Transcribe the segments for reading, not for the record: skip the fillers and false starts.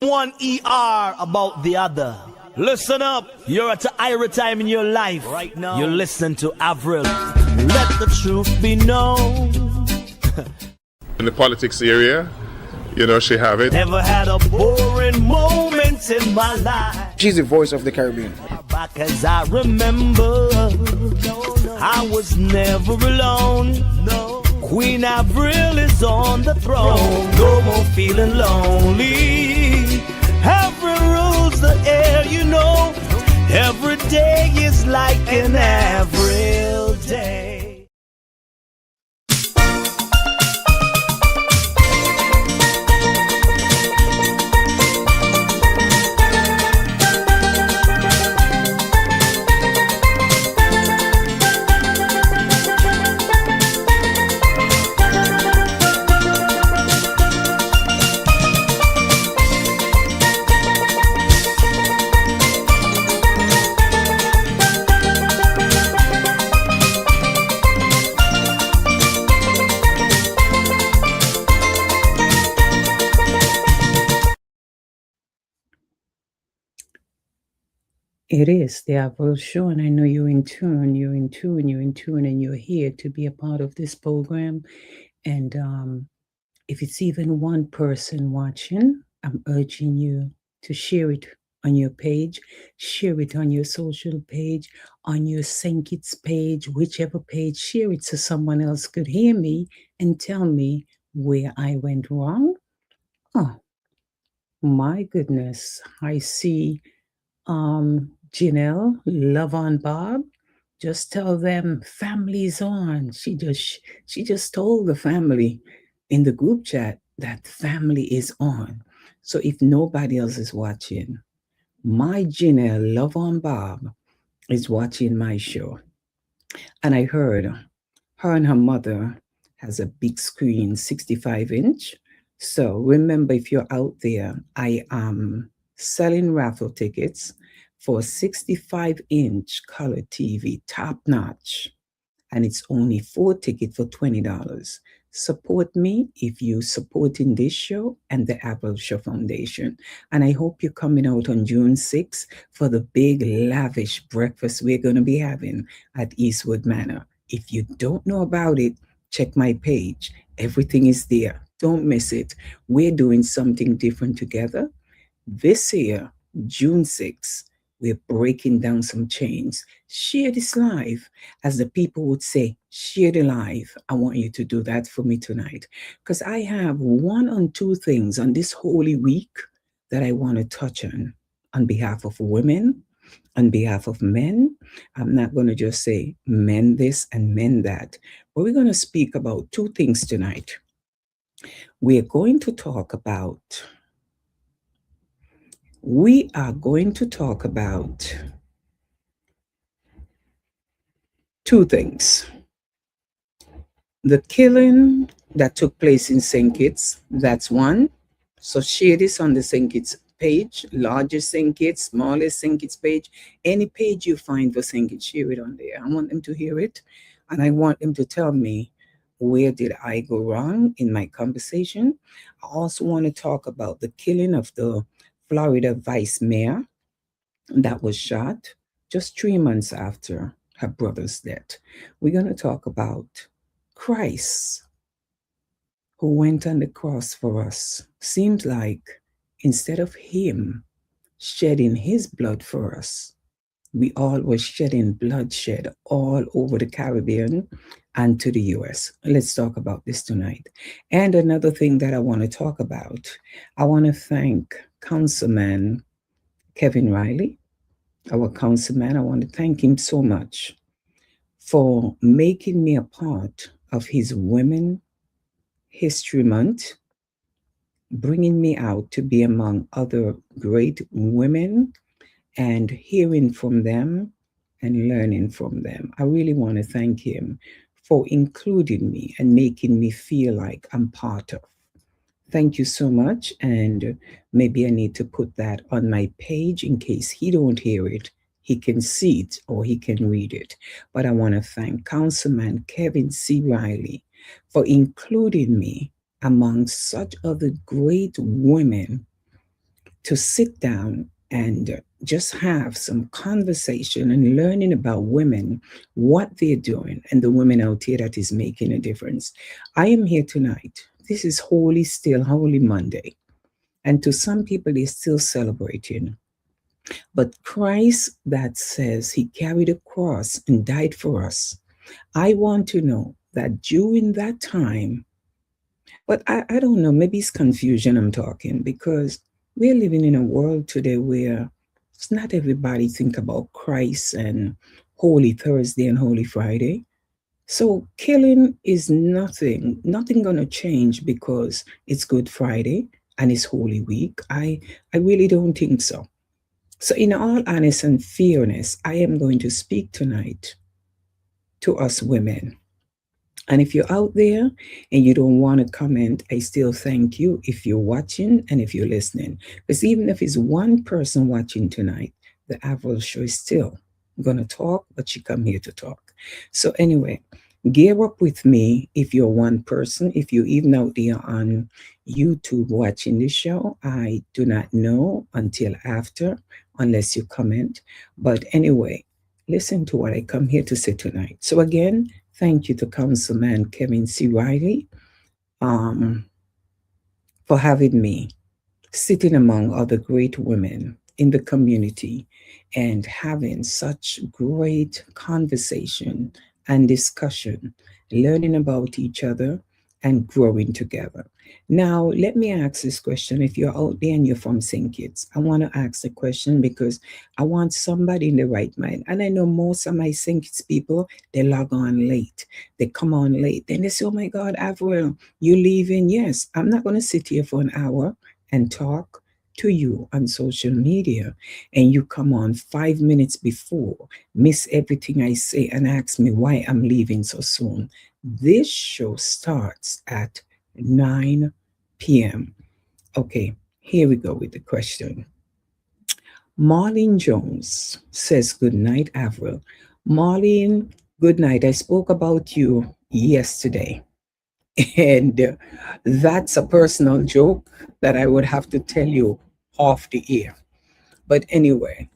one ER about the other. Listen up, you're at a higher time in your life. Right now, you listen to Avril. Let the truth be known. In the politics area, you know, she have it. Never had a boring moment in my life. She's the voice of the Caribbean. Back as I remember, I was never alone. No. Queen Avril is on the throne. No more feeling lonely. Avril rules the air, you know. Every day is like an Avril day. It is the Avril Show, and I know you're in tune, and you're here to be a part of this program. And if it's even one person watching, I'm urging you to share it on your page, share it on your social page, on your St. Kitts page, whichever page, share it so someone else could hear me and tell me where I went wrong. Oh, my goodness. I see Janelle, Love on Bob. Just tell them family's on. She just told the family in the group chat that family is on. So if nobody else is watching, my Janelle, Love on Bob, is watching my show. And I heard her and her mother has a big screen, 65-inch. So remember, if you're out there, I am selling raffle tickets for a 65-inch color TV, top notch. And it's only 4 tickets for $20. Support me if you're supporting this show and the Avril Show Foundation. And I hope you're coming out on June 6th for the big lavish breakfast we're going to be having at Eastwood Manor. If you don't know about it, check my page. Everything is there. Don't miss it. We're doing something different together. This year, June 6th, we're breaking down some chains. Share this live. As the people would say, share the live. I want you to do that for me tonight. Because I have 1 or 2 things on this Holy Week that I want to touch on behalf of women, on behalf of men. I'm not going to just say men this and men that. But we're going to speak about 2 things tonight. We are going to talk about 2 things. The killing that took place in St. Kitts, that's one. So share this on the St. Kitts page, largest St. Kitts, smallest St. Kitts page, any page you find for St. Kitts, share it on there. I want them to hear it, and I want them to tell me, where did I go wrong in my conversation? I also want to talk about the killing of the Florida vice mayor that was shot just 3 months after her brother's death. We're going to talk about Christ, who went on the cross for us. Seems like instead of him shedding his blood for us, we all were shedding bloodshed all over the Caribbean and to the US. Let's talk about this tonight. And another thing that I want to talk about, I want to thank Councilman Kevin Riley, our councilman. I want to thank him so much for making me a part of his Women History Month, bringing me out to be among other great women and hearing from them and learning from them. I really want to thank him for including me and making me feel like I'm part of. Thank you so much. And maybe I need to put that on my page in case he don't hear it. He can see it or he can read it. But I want to thank Councilman Kevin C. Riley for including me among such other great women to sit down and just have some conversation and learning about women, what they're doing, and the women out here that is making a difference. I am here tonight. This is Holy Monday. And to some people, they're still celebrating. But Christ that says he carried a cross and died for us, I want to know that during that time, but I don't know, maybe it's confusion I'm talking because we're living in a world today where it's not everybody think about Christ and Holy Thursday and Holy Friday. So killing is nothing gonna change because it's Good Friday and it's Holy Week. I really don't think so. So in all honesty and fairness, I am going to speak tonight to us women. And if you're out there and you don't want to comment, I still thank you if you're watching and if you're listening. Because even if it's one person watching tonight, the Avril Show is still going to talk, but she come here to talk. So anyway, gear up with me if you're one person. If you're even out there on YouTube watching this show, I do not know until after, unless you comment. But anyway, listen to what I come here to say tonight. So again, thank you to Councilman Kevin C. Riley for having me sitting among other great women in the community and having such great conversation and discussion, learning about each other and growing together. Now, let me ask this question. If you're out there and you're from St. Kitts, I want to ask the question because I want somebody in the right mind. And I know most of my St. Kitts people, they log on late. They come on late. Then they say, oh my God, Avril, you leaving? Yes, I'm not going to sit here for an hour and talk to you on social media and you come on 5 minutes before, miss everything I say and ask me why I'm leaving so soon. This show starts at 9 p.m. Okay, here we go with the question. Marlene Jones says, good night, Avril. Marlene, good night. I spoke about you yesterday. And that's a personal joke that I would have to tell you off the air. But anyway,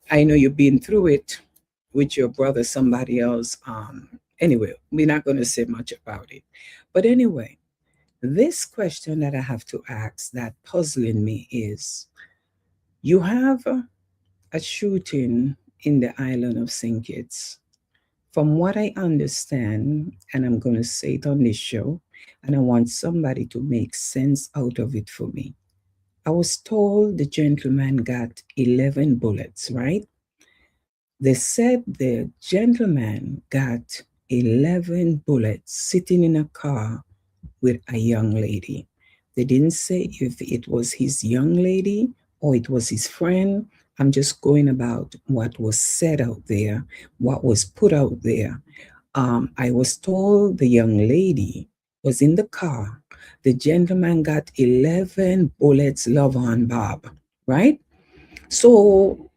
I know you've been through it with your brother, somebody else. Anyway, we're not going to say much about it. But anyway, this question that I have to ask that puzzling me is, you have a shooting in the island of St. Kitts. From what I understand, and I'm going to say it on this show, and I want somebody to make sense out of it for me. I was told the gentleman got 11 bullets, right? They said the gentleman got 11 bullets sitting in a car with a young lady. They didn't say if it was his young lady or it was his friend. I'm just going about what was said out there, what was put out there. I was told the young lady was in the car. The gentleman got 11 bullets, love on Bob, right? So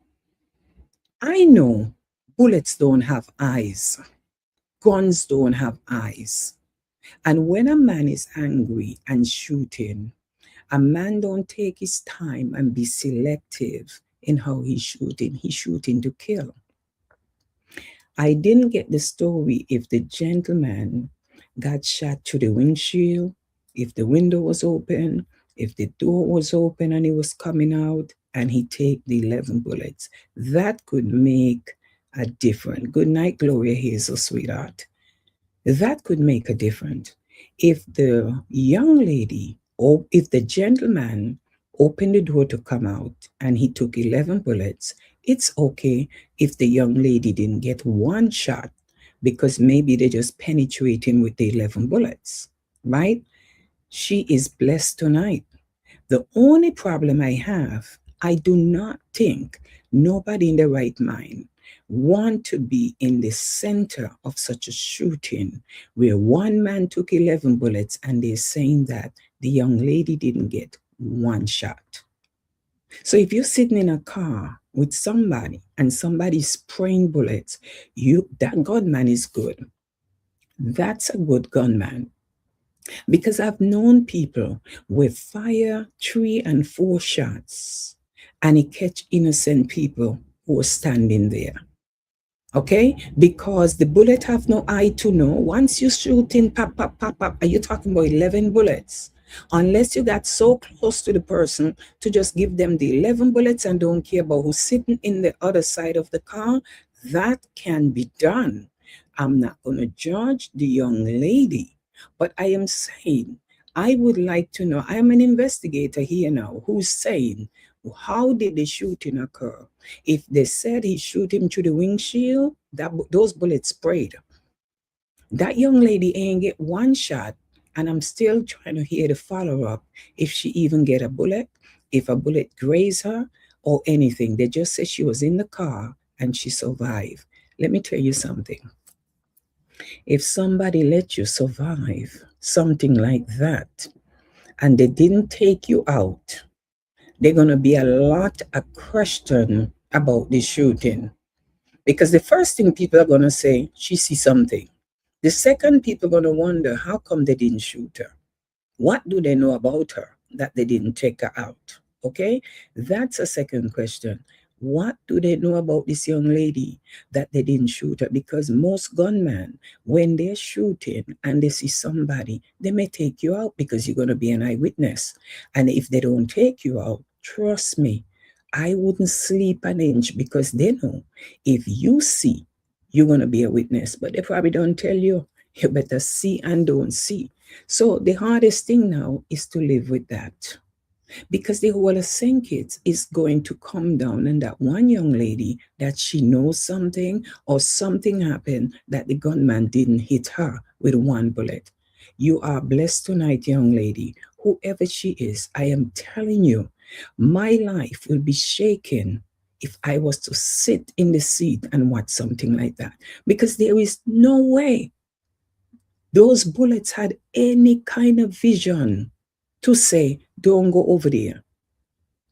I know bullets don't have eyes. Guns don't have eyes. And when a man is angry and shooting, a man don't take his time and be selective in how he's shooting. He's shooting to kill. I didn't get the story if the gentleman got shot through the windshield, if the window was open, if the door was open and he was coming out and he take the 11 bullets. That could make a difference. Good night, Gloria Hazel, sweetheart. That could make a difference. If the young lady or if the gentleman opened the door to come out and he took 11 bullets, it's okay if the young lady didn't get one shot because maybe they just penetrate him with the 11 bullets, right? She is blessed tonight. The only problem I have, I do not think nobody in their right mind want to be in the center of such a shooting where one man took 11 bullets and they're saying that the young lady didn't get one shot. So if you're sitting in a car with somebody and somebody's spraying bullets, that gunman is good. That's a good gunman. Because I've known people with fire 3 and 4 shots and it catch innocent people who are standing there. Okay, because the bullet have no eye to know. Once you shoot in, pop, pop, pop, pop, are you talking about 11 bullets? Unless you got so close to the person to just give them the 11 bullets and don't care about who's sitting in the other side of the car, that can be done. I'm not going to judge the young lady, but I am saying, I would like to know, I am an investigator here now who's saying, how did the shooting occur? If they said he shoot him through the windshield, those bullets sprayed. That young lady ain't get one shot, and I'm still trying to hear the follow-up if she even get a bullet, if a bullet grazed her, or anything. They just said she was in the car and she survived. Let me tell you something. If somebody let you survive something like that, and they didn't take you out, there's going to be a lot of question about the shooting. Because the first thing people are going to say, she see something. The second, people are going to wonder, how come they didn't shoot her? What do they know about her that they didn't take her out? Okay, that's a second question. What do they know about this young lady that they didn't shoot her? Because most gunmen, when they're shooting and they see somebody, they may take you out because you're going to be an eyewitness. And if they don't take you out, trust me, I wouldn't sleep an inch, because they know if you see, you're going to be a witness. But they probably don't tell you. You better see and don't see. So the hardest thing now is to live with that. Because the whole of St. Kitts is going to come down, and that one young lady, that she knows something or something happened that the gunman didn't hit her with one bullet. You are blessed tonight, young lady. Whoever she is, I am telling you, my life will be shaken if I was to sit in the seat and watch something like that. Because there is no way those bullets had any kind of vision to say, don't go over there.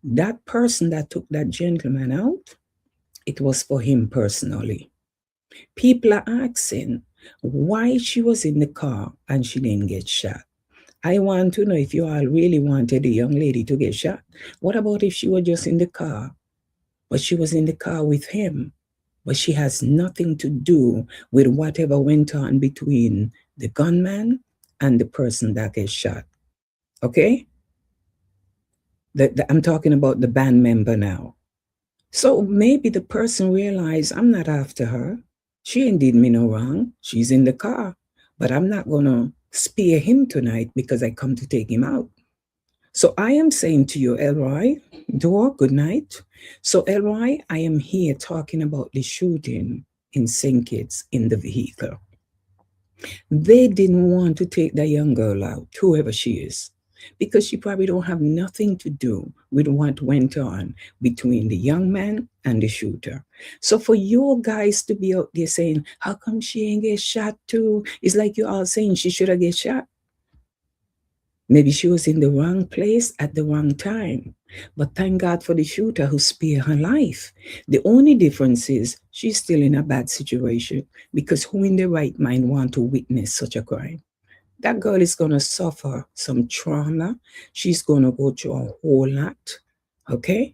That person that took that gentleman out, it was for him personally. People are asking why she was in the car and she didn't get shot. I want to know if you all really wanted the young lady to get shot. What about if she was just in the car, but she was in the car with him, but she has nothing to do with whatever went on between the gunman and the person that gets shot? Okay? I'm talking about the band member now. So maybe the person realized, I'm not after her. She ain't did me no wrong. She's in the car. But I'm not going to spare him tonight because I come to take him out. So I am saying to you, Elroy, Dor, good night. So Elroy, I am here talking about the shooting in St. Kitts in the vehicle. They didn't want to take the young girl out, whoever she is, because she probably don't have nothing to do with what went on between the young man and the shooter. So for your guys to be out there saying, how come she ain't get shot too? It's like you all saying she should have get shot. Maybe she was in the wrong place at the wrong time. But thank God for the shooter who spared her life. The only difference is she's still in a bad situation, because who in their right mind want to witness such a crime? That girl is going to suffer some trauma. She's going to go through a whole lot. Okay?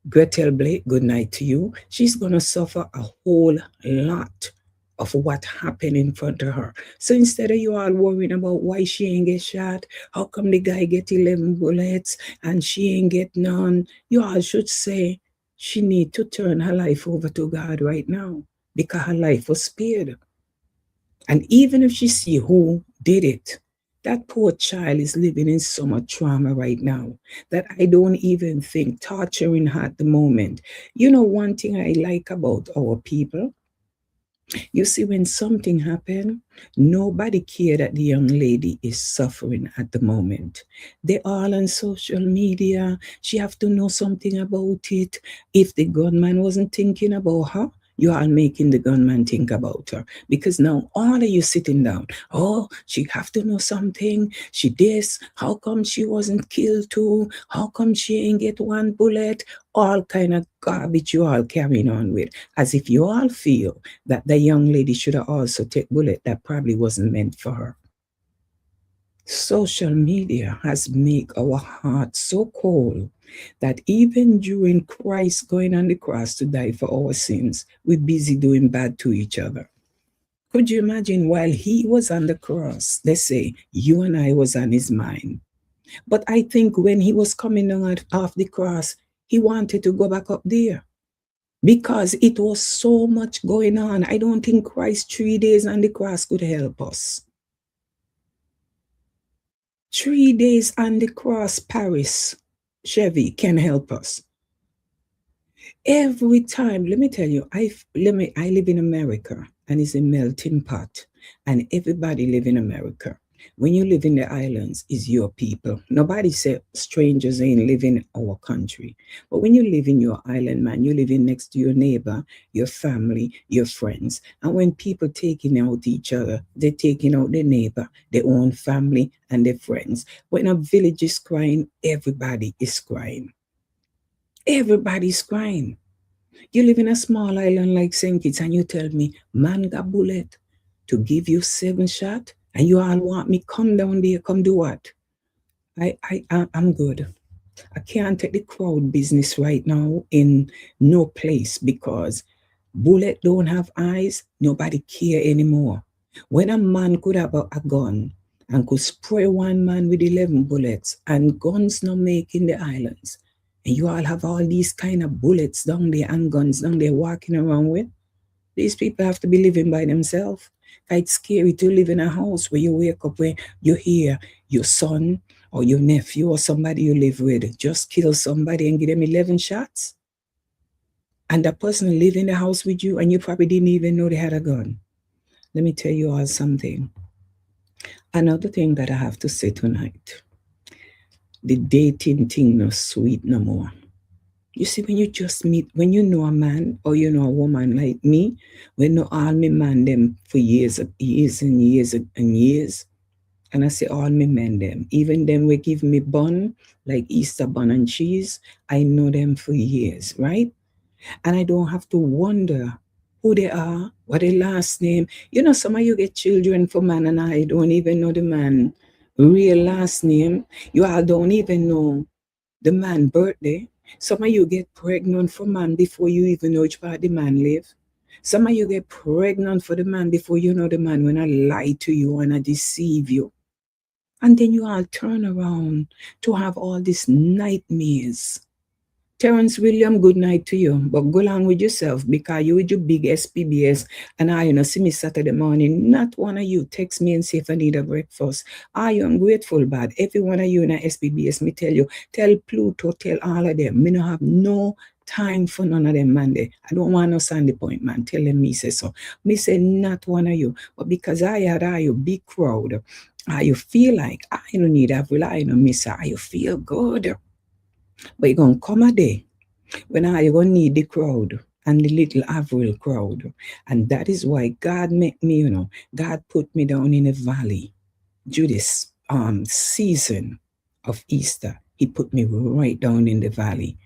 Gretel Blake, good night to you. She's going to suffer a whole lot of what happened in front of her. So instead of you all worrying about why she ain't get shot, how come the guy get 11 bullets and she ain't get none, you all should say she need to turn her life over to God right now, because her life was spared. And even if she see who did it, that poor child is living in so much trauma right now that I don't even think torturing her at the moment. You know, one thing I like about our people, you see, when something happened, nobody cared that the young lady is suffering at the moment. They all on social media. She have to know something about it. If the gunman wasn't thinking about her, you are making the gunman think about her, because now all of you sitting down, oh, she have to know something, she this, how come she wasn't killed too, how come she ain't get one bullet, all kind of garbage you all carrying on with, as if you all feel that the young lady should have also take bullet that probably wasn't meant for her. Social media has made our hearts so cold that even during Christ going on the cross to die for our sins, we're busy doing bad to each other. Could you imagine while he was on the cross, let's say you and I was on his mind. But I think when he was coming down off the cross, he wanted to go back up there because it was so much going on. I don't think Christ 3 days on the cross could help us. 3 days on the cross, Paris, Chevy can help us. Every time, let me tell you, I live in America and it's a melting pot, and everybody live in America. When you live in the islands, it's your people. Nobody say strangers ain't living in our country. But when you live in your island, man, you live in next to your neighbor, your family, your friends. And when people taking out each other, they're taking out their neighbor, their own family, and their friends. When a village is crying, everybody is crying. Everybody's crying. You live in a small island like St. Kitts and you tell me, man got bullet to give you 7 shots and you all want me come down there, come do what? I'm good. I can't take the crowd business right now in no place because bullet don't have eyes, nobody care anymore. When a man could have a gun and could spray one man with 11 bullets and guns not making the islands, and you all have all these kind of bullets down there and guns down there walking around with, these people have to be living by themselves. It's scary to live in a house where you wake up where you hear your son or your nephew or somebody you live with just kill somebody and give them 11 shots. And that person live in the house with you and you probably didn't even know they had a gun. Let me tell you all something. Another thing that I have to say tonight. The dating thing no sweet no more. You see, when you just meet, when you know a man or you know a woman like me, we know all me man them for years and years and years. And I say all me men them, even them we give me bun, like Easter bun and cheese, I know them for years, right? And I don't have to wonder who they are, what their last name. You know, some of you get children for man and I don't even know the man real last name. You all don't even know the man birthday. Some of you get pregnant for man before you even know which part the man live. Some of you get pregnant for the man before you know the man when I lie to you and I deceive you. And then you all turn around to have all these nightmares. Terrence William, good night to you. But go along with yourself because you with your big SPBS and I, see me Saturday morning. Not one of you text me and say if I need a breakfast. Are you ungrateful bad? Every one of you in a SPBS, me tell you, tell Pluto, tell all of them. Me no have no time for none of them, man. I don't want no Sandy Point, man. Tell them me say so. Me say not one of you. But because I had you big crowd, you feel like I don't need to rely on me, sir. You feel good. But you're going to come a day when you're going to need the crowd and the little Avril crowd. And that is why God made me, God put me down in a valley. During this season of Easter, he put me right down in the valley.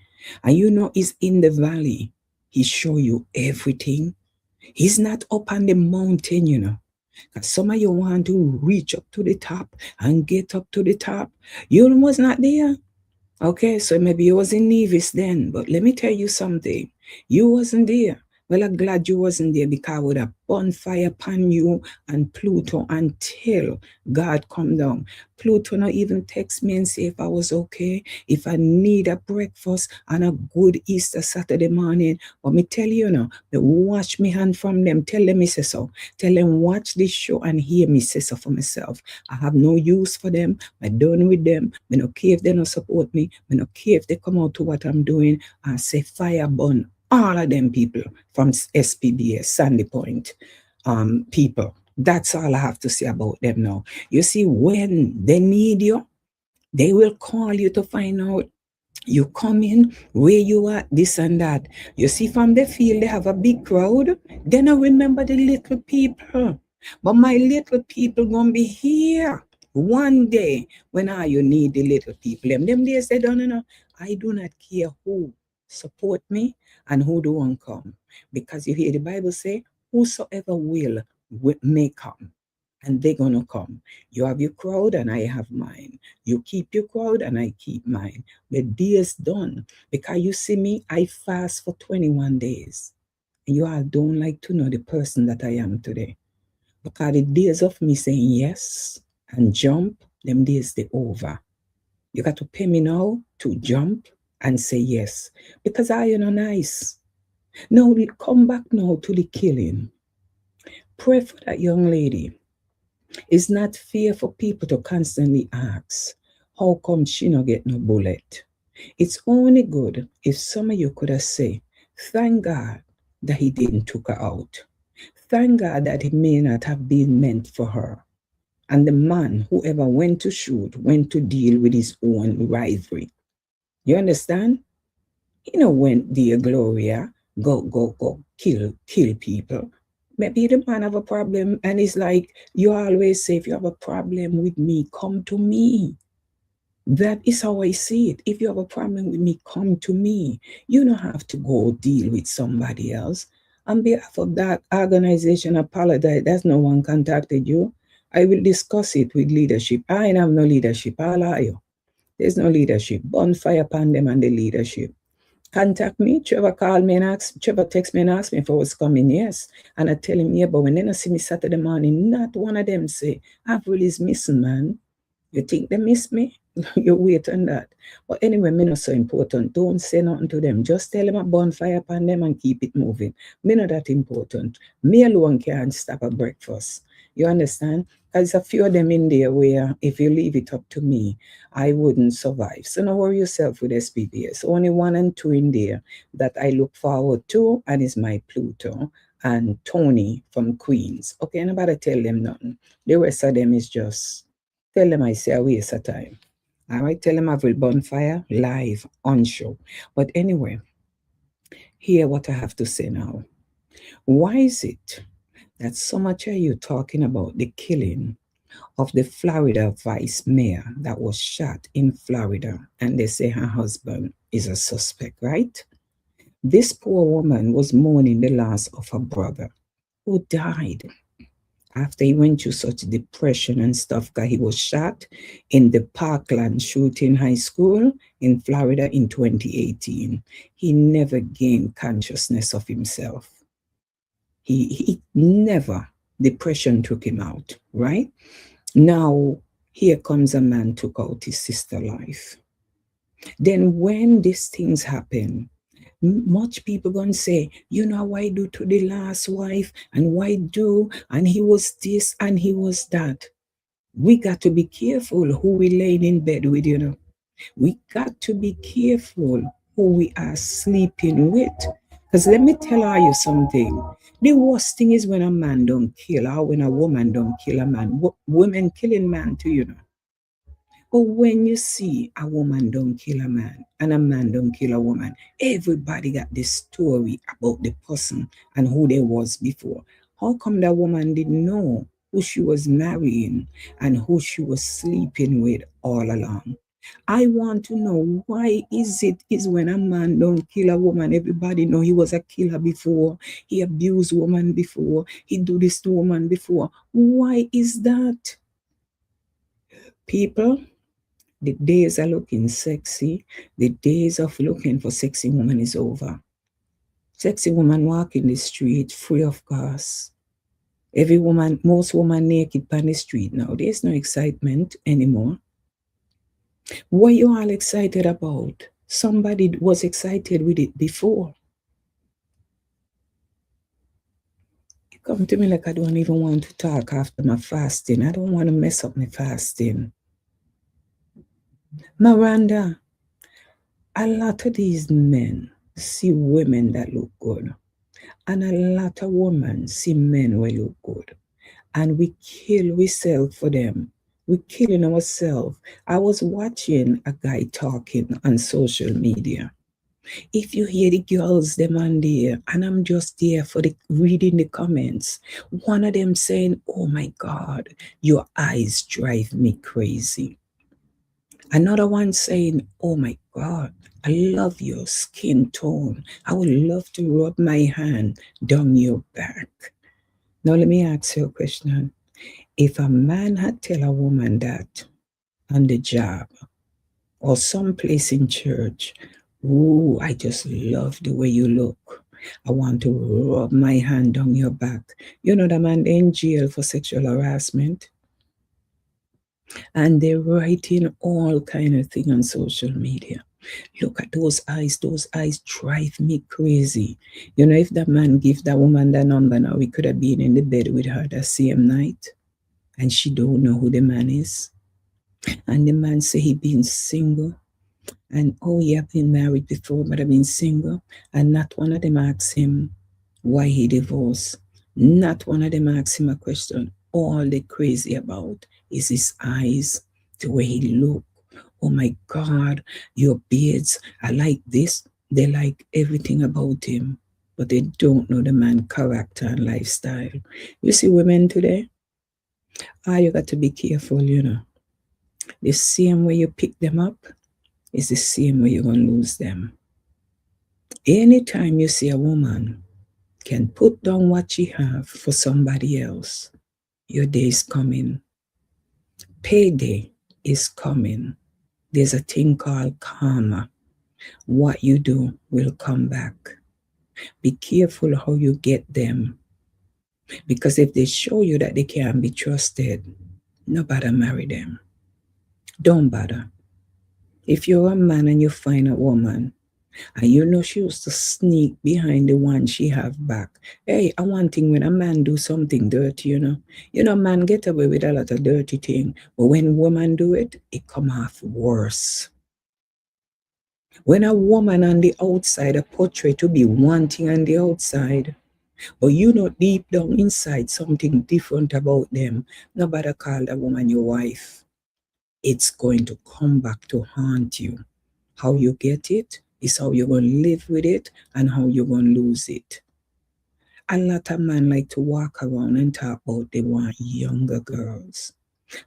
And he's in the valley. He show you everything. He's not up on the mountain, Because some of you want to reach up to the top and get up to the top. You was not there. Okay, so maybe you was in Nevis then, but let me tell you something. You wasn't there. Well, I'm glad you wasn't there because I would have bonfire upon you and Pluto until God come down. Pluto not even text me and say if I was okay, if I need a breakfast and a good Easter Saturday morning. But me tell you, they wash me hand from them. Tell them me say so. Tell them watch this show and hear me say so for myself. I have no use for them. I'm done with them. I don't care if they don't support me. I don't care if they come out to what I'm doing. I say fire burn. All of them people from SPBS, Sandy Point, people. That's all I have to say about them now. You see, when they need you, they will call you to find out you come in, where you are, this and that. You see, from the field, they have a big crowd. Then I remember the little people. But my little people gonna be here one day when you need the little people. Them days they don't know. I do not care who support me and who don't come. Because you hear the Bible say, whosoever will may come. and they're gonna come. You have your crowd and I have mine. You keep your crowd and I keep mine. The day is done. Because you see me, I fast for 21 days. And you all don't like to know the person that I am today. Because the days of me saying yes and jump, them days they over. You got to pay me now to jump and say yes. Because I am nice. Now come back now to the killing. Pray for that young lady. It's not fair for people to constantly ask, how come she not get no bullet? It's only good if some of you could have said, thank God that he didn't took her out. Thank God that it may not have been meant for her. And the man, whoever went to shoot, went to deal with his own rivalry. You understand? You know, when dear Gloria go kill people. Maybe the man have a problem and it's like, you always say, if you have a problem with me, come to me. That is how I see it. If you have a problem with me, come to me. You don't have to go deal with somebody else. On behalf of that organization, apologize. That's no one contacted you. I will discuss it with leadership. I have no leadership. I'll lie you. There's no leadership. Bonfire upon them and the leadership. Contact me. Trevor called me and asked, Trevor text me and asked me if I was coming. Yes. And I tell him, yeah, but when they don't see me Saturday morning, not one of them say, Avril is missing, man. You think they miss me? You wait on that. But anyway, me not so important. Don't say nothing to them. Just tell them a bonfire upon them and keep it moving. Me not that important. Me alone can't stop a breakfast. You understand? Because a few of them in there where if you leave it up to me, I wouldn't survive. So don't worry yourself with SPPS. Only 1 and 2 in there that I look forward to, and is my Pluto and Tony from Queens. Okay, nobody tell them nothing. The rest of them is just, tell them I say a waste of time. All right, tell them I will bonfire live on show. But anyway, hear what I have to say now. Why is it that so much are you talking about the killing of the Florida vice mayor that was shot in Florida, and they say her husband is a suspect, right? This poor woman was mourning the loss of her brother who died after he went through such depression and stuff, because he was shot in the Parkland shooting high school in Florida in 2018. He never gained consciousness of himself. He never, depression took him out, right? Now, here comes a man took out his sister's life. Then when these things happen, much people gonna say, you know, why do to the last wife, and why do, and he was this and he was that. We got to be careful who we laying in bed with, you know. We got to be careful who we are sleeping with. Because let me tell you something. The worst thing is when a man don't kill, or when a woman don't kill a man. Women killing man too, you know. But when you see a woman don't kill a man and a man don't kill a woman, everybody got this story about the person and who they was before. How come that woman didn't know who she was marrying and who she was sleeping with all along? I want to know, why is when a man don't kill a woman, everybody know he was a killer before, he abused woman before, he do this to woman before. Why is that? People, the days of looking sexy, the days of looking for sexy woman is over. Sexy woman walking the street free of cost. Most woman naked on the street now. There's no excitement anymore. What you all excited about? Somebody was excited with it before. You come to me like I don't even want to talk after my fasting. I don't want to mess up my fasting. Miranda, a lot of these men see women that look good, and a lot of women see men who look good, and we kill ourselves for them. We're killing ourselves. I was watching a guy talking on social media. If you hear the girls, them on there, and I'm just there for reading the comments, one of them saying, oh my God, your eyes drive me crazy. Another one saying, oh my God, I love your skin tone. I would love to rub my hand down your back. Now let me ask you a question. If a man had tell a woman that on the job or someplace in church, ooh, I just love the way you look. I want to rub my hand on your back. You know the man in jail for sexual harassment. And they're writing all kind of thing on social media. Look at those eyes. Those eyes drive me crazy. You know, if that man give that woman the number now, we could have been in the bed with her that same night. And she don't know who the man is. And the man say he been single. And oh, he have been married before, but I've been single. And not one of them asked him why he divorced. Not one of them asked him a question. All they crazy about is his eyes, the way he look. Oh my God, your beards are like this. They like everything about him, but they don't know the man character and lifestyle. You see women today? You got to be careful, you know. The same way you pick them up is the same way you're going to lose them. Anytime you see a woman can put down what she have for somebody else, your day is coming. Payday is coming. There's a thing called karma. What you do will come back. Be careful how you get them. Because if they show you that they can't be trusted, no bother marry them. Don't bother. If you're a man and you find a woman, and you know she used to sneak behind the one she have back. Hey, I want thing when a man do something dirty, you know. You know, man get away with a lot of dirty thing. But when woman do it, it come off worse. When a woman on the outside a portray to be one thing on the outside, but you know deep down inside something different about them, nobody call that woman your wife. It's going to come back to haunt you. How you get it is how you're going to live with it and how you're going to lose it. A lot of men like to walk around and talk about they want younger girls.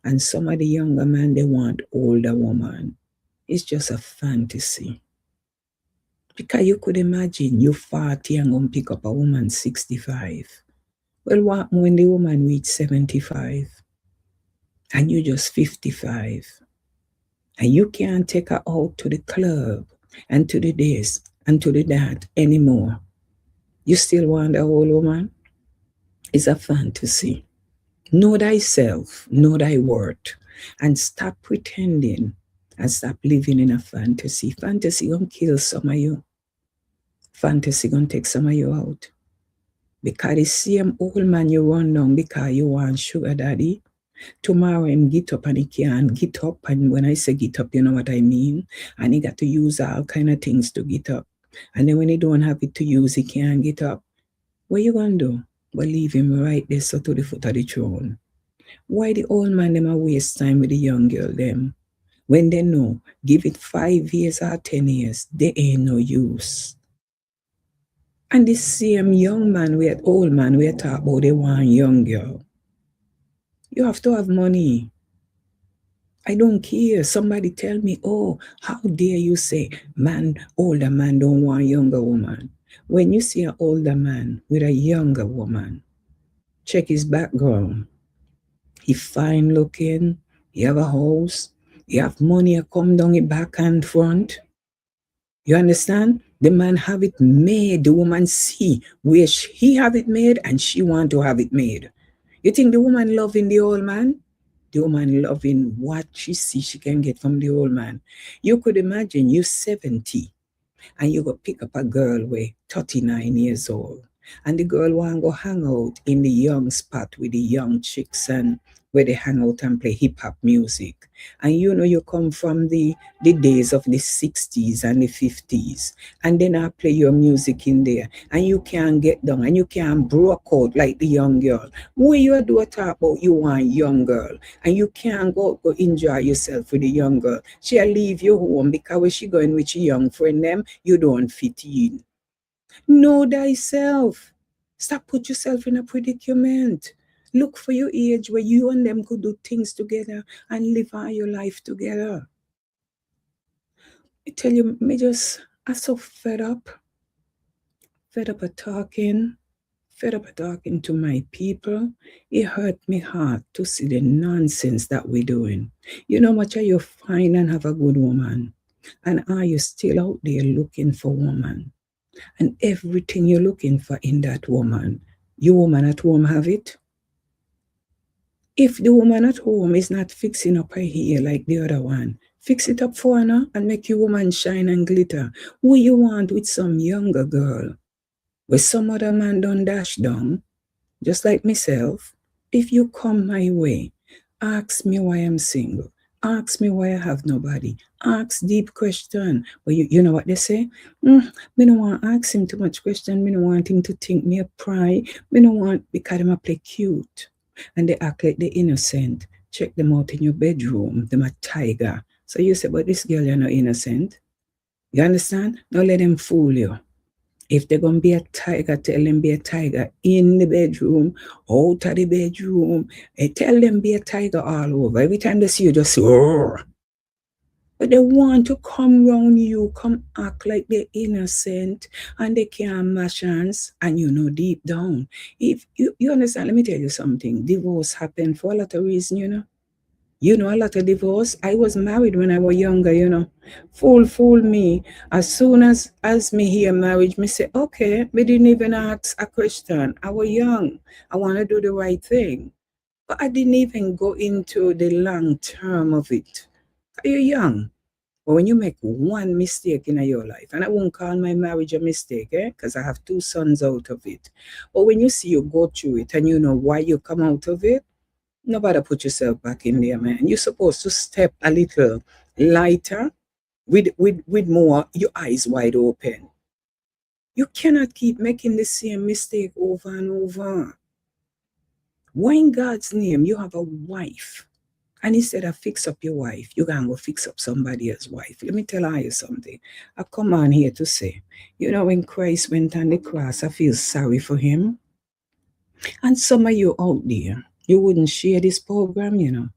And some of the younger men, they want older women. It's just a fantasy. Because you could imagine you 40 and going to pick up a woman 65. Well, what when the woman reach 75 and you just 55 and you can't take her out to the club and to the this and to the that anymore? You still want a old woman? It's a fantasy. Know thyself, know thy worth, and stop pretending and stop living in a fantasy. Fantasy gonna kill some of you. Fantasy gonna take some of you out. Because the same old man you run down because you want sugar daddy, tomorrow him get up and he can't get up. And when I say get up, you know what I mean? And he got to use all kind of things to get up. And then when he don't have it to use, he can't get up. What you gonna do? But leave him right there so to the foot of the throne. Why the old man them a waste time with the young girl them? When they know, give it 5 years or 10 years, they ain't no use. And the same young man with old man we talk about they want young girl. You have to have money. I don't care. Somebody tell me, oh, how dare you say older man don't want younger woman. When you see an older man with a younger woman, check his background. He fine looking, he have a house, he have money come down his back and front. You understand? The man have it made. The woman see where he have it made and she want to have it made. You think the woman loving the old man? The woman loving what she see she can get from the old man. You could imagine you 70 and you go pick up a girl with 39 years old. And the girl want to go hang out in the young spot with the young chicks and where they hang out and play hip-hop music. And you know you come from the days of the 60s and the 50s. And then I play your music in there. And you can't get down and you can't broke out like the young girl. What you do a talk about you want young girl. And you can't go enjoy yourself with the young girl. She'll leave you home because when she going with your young friend them, you don't fit in. Know thyself. Stop put yourself in a predicament. Look for your age where you and them could do things together and live all your life together. I tell you, I'm so fed up of talking, fed up of talking to my people. It hurt me heart to see the nonsense that we're doing. You know much are you find and have a good woman? And are you still out there looking for woman? And everything you're looking for in that woman, your woman at home have it? If the woman at home is not fixing up her hair like the other one, fix it up for her and make your woman shine and glitter. Who you want with some younger girl? Where some other man done dash down, just like myself. If you come my way, ask me why I'm single. Ask me why I have nobody. Ask deep question. Well, you know what they say? Me don't want to ask him too much question. Me don't want him to think me a pry. Me don't want because them a play cute. And they act like they innocent. Check them out in your bedroom. Them a tiger. So you say, but this girl, you're not innocent. You understand? Don't let them fool you. If they're going to be a tiger, tell them be a tiger in the bedroom, out of the bedroom. And tell them be a tiger all over. Every time they see you, just roar. But they want to come round you, come act like they're innocent and they can't mash hands, and you know deep down. If you understand, let me tell you something. Divorce happened for a lot of reasons, you know. You know, a lot of divorce. I was married when I was younger, you know. Fool me. As soon as me hear marriage, me say, okay, me didn't even ask a question. I was young. I want to do the right thing. But I didn't even go into the long term of it. You're young. But when you make one mistake in your life, and I won't call my marriage a mistake, because I have 2 sons out of it. But when you see you go through it and you know why you come out of it, nobody put yourself back in there, man. You're supposed to step a little lighter with more, your eyes wide open. You cannot keep making the same mistake over and over. Why in God's name you have a wife? And instead of fix up your wife, you're going to go fix up somebody else's wife. Let me tell you something. I come on here to say, you know, when Christ went on the cross, I feel sorry for him. And some of you out there, you wouldn't share this program, you know.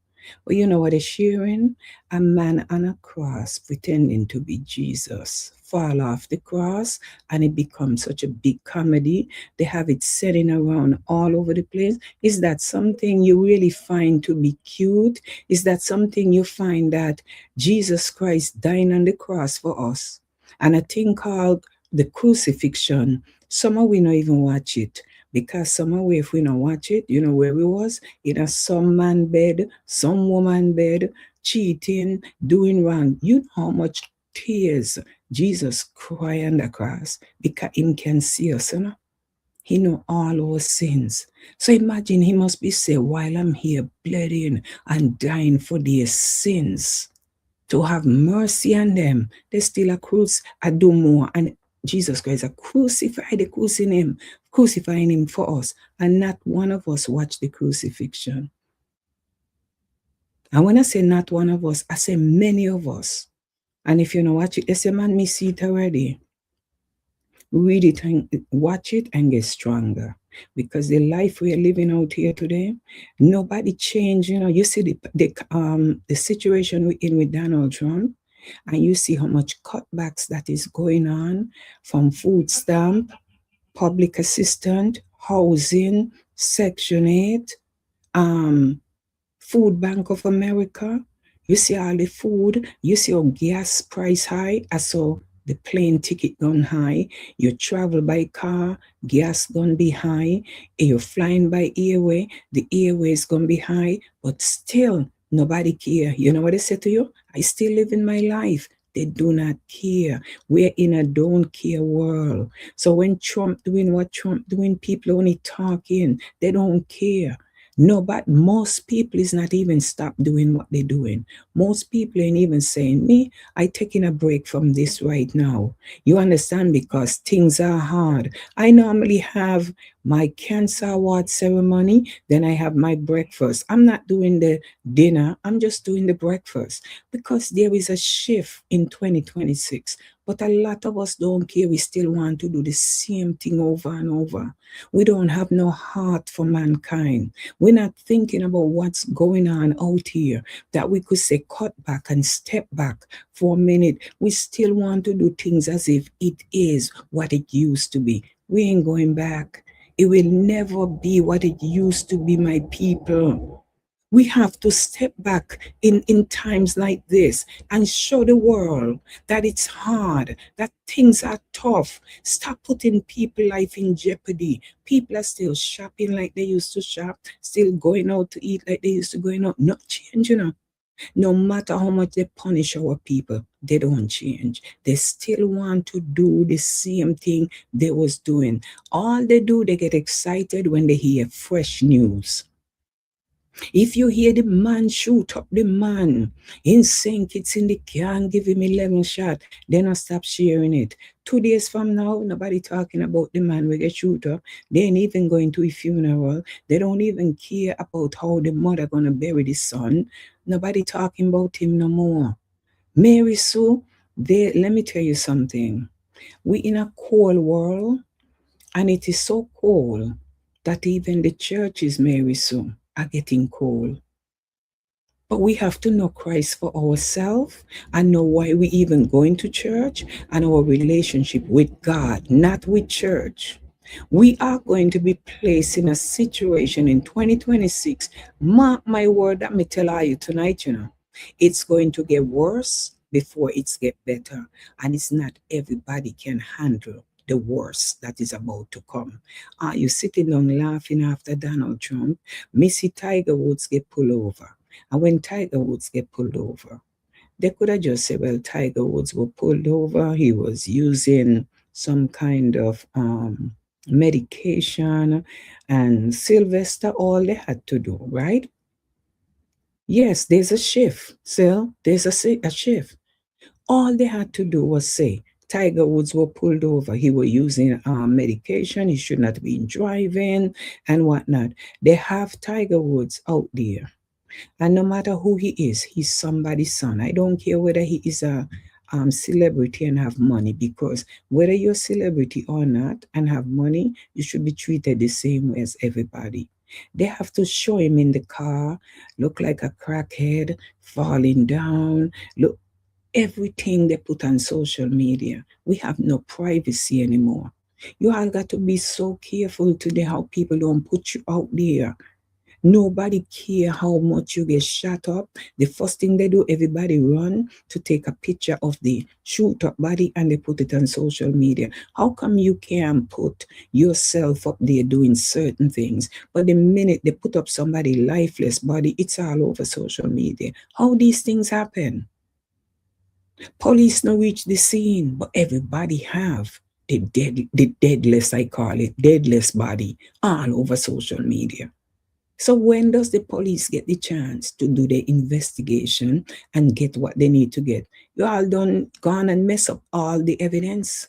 But you know what they're sharing? A man on a cross pretending to be Jesus fall off the cross, and it becomes such a big comedy. They have it setting around all over the place. Is that something you really find to be cute? Is that something you find that Jesus Christ dying on the cross for us? And a thing called the crucifixion, some of we don't even watch it. Because somewhere if we don't watch it, you know where we was? In a some man bed, some woman bed, cheating, doing wrong. You know how much tears Jesus cry on the cross because him can see us, you know? He know all our sins. So imagine he must be saying, while I'm here bleeding and dying for their sins, to have mercy on them, they still a cruise, I do more. And Jesus Christ a crucified, they crucifying him for us, and not one of us watched the crucifixion. And when I say not one of us, I say many of us. And if you don't watch it, they say, man, me see it already. Read it and watch it and get stronger. Because the life we are living out here today, nobody changed. You know, you see the situation we're in with Donald Trump, and you see how much cutbacks that is going on from food stamp, public assistance, housing, Section 8, Food Bank of America. You see all the food, you see how gas price high, I saw the plane ticket gone high, you travel by car, gas gonna be high, you're flying by airway, the airway is gonna be high, but still nobody care. You know what I said to you? I still live in my life. They do not care. We're in a don't care world. So when Trump doing what Trump doing, people only talking. They don't care. No, but most people is not even stop doing what they're doing. Most people ain't even saying, me, I taking a break from this right now. You understand? Because things are hard. I normally have my cancer award ceremony, then I have my breakfast. I'm not doing the dinner, I'm just doing the breakfast. Because there is a shift in 2026. But a lot of us don't care. We still want to do the same thing over and over. We don't have no heart for mankind. We're not thinking about what's going on out here, that we could say cut back and step back for a minute. We still want to do things as if it is what it used to be. We ain't going back. It will never be what it used to be, my people. We have to step back in times like this and show the world that it's hard, that things are tough. Stop putting people life in jeopardy. People are still shopping like they used to shop, still going out to eat like they used to going out. Not change, you know. No matter how much they punish our people, they don't change. They still want to do the same thing they was doing. All they do, they get excited when they hear fresh news. If you hear the man shoot up the man in St. Kitts in the car and give him 11 shots, then I stop sharing it. 2 days from now, nobody talking about the man we get shoot up. They ain't even going to a funeral. They don't even care about how the mother gonna bury the son. Nobody talking about him no more. Mary Sue, let me tell you something. We in a cold world, and it is so cold that even the churches, Mary Sue, are getting cold. But we have to know Christ for ourselves and know why we even going to church and our relationship with God, not with church. We are going to be placed in a situation in 2026. Mark my word, that me tell you tonight, you know, it's going to get worse before it's get better. And it's not everybody can handle the worst that is about to come. Are you sitting down laughing after Donald Trump? Missy Tiger Woods get pulled over. And when Tiger Woods get pulled over, they could have just said, well, Tiger Woods was pulled over. He was using some kind of medication, and Sylvester, all they had to do, right? Yes, there's a shift. So there's a shift. All they had to do was say, Tiger Woods was pulled over. He was using medication. He should not be driving and whatnot. They have Tiger Woods out there. And no matter who he is, he's somebody's son. I don't care whether he is a celebrity and have money, because whether you're a celebrity or not and have money, you should be treated the same way as everybody. They have to show him in the car, look like a crackhead, falling down, look, everything they put on social media. We have no privacy anymore. You all got to be so careful today how people don't put you out there. Nobody care how much you get shot up. The first thing they do, everybody run to take a picture of the shoot up body and they put it on social media. How come you can't put yourself up there doing certain things, but the minute they put up somebody lifeless body, it's all over social media? How these things happen? Police no reach the scene, but everybody have the deadless, I call it, deadless body all over social media. So when does the police get the chance to do the investigation and get what they need to get? You all done gone and mess up all the evidence.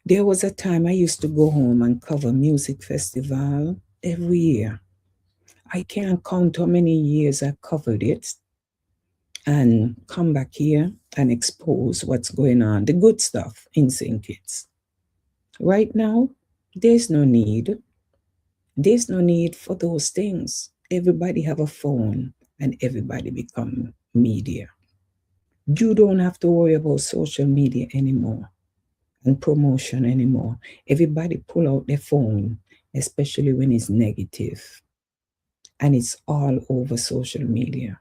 There was a time I used to go home and cover music festival every year. I can't count how many years I covered it and come back here and expose what's going on, the good stuff in St. Kitts. Right now, there's no need. There's no need for those things. Everybody have a phone and everybody become media. You don't have to worry about social media anymore and promotion anymore. Everybody pull out their phone, especially when it's negative. And it's all over social media.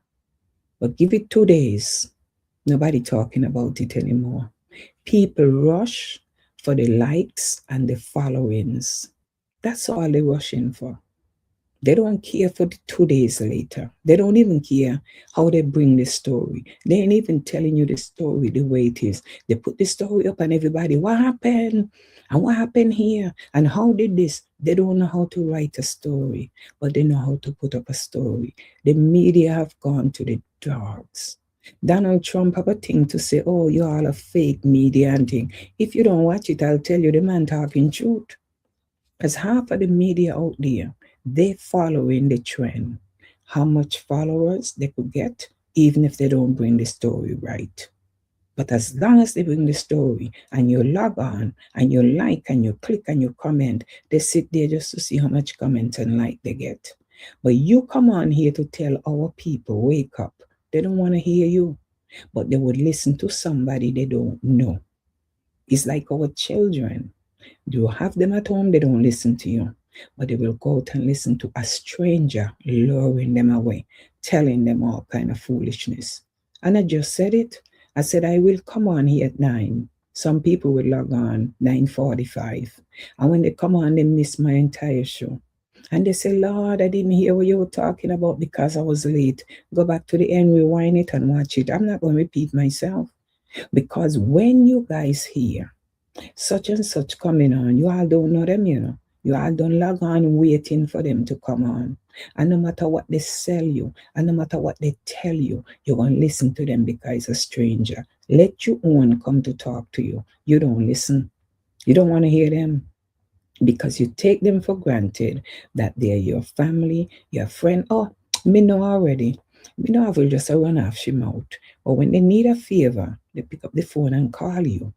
But give it 2 days, nobody talking about it anymore. People rush for the likes and the followings. That's all they're rushing for. They don't care for the 2 days later. They don't even care how they bring the story. They ain't even telling you the story the way it is. They put the story up and everybody, what happened? And what happened here? And how did this? They don't know how to write a story, but they know how to put up a story. The media have gone to the dogs. Donald Trump have a thing to say, oh, you're all a fake media and thing. If you don't watch it, I'll tell you the man talking truth. Because half of the media out there, they following the trend. How much followers they could get, even if they don't bring the story right. But as long as they bring the story and you log on and you like and you click and you comment, they sit there just to see how much comment and like they get. But you come on here to tell our people, wake up. They don't want to hear you, but they would listen to somebody they don't know. It's like our children. You have them at home, they don't listen to you, but they will go out and listen to a stranger luring them away, telling them all kind of foolishness. And I just said it. I said I will come on here at 9. Some people will log on 9:45. And when they come on, they miss my entire show. And they say, Lord, I didn't hear what you were talking about because I was late. Go back to the end, rewind it, and watch it. I'm not going to repeat myself. Because when you guys hear such and such coming on, you all don't know them, you know. You all don't log on waiting for them to come on. And no matter what they sell you, and no matter what they tell you, you're going to listen to them because it's a stranger. Let your own come to talk to you. You don't listen. You don't want to hear them because you take them for granted that they're your family, your friend. Oh, me know already. Me know I will just run off she mouth. But when they need a favor, they pick up the phone and call you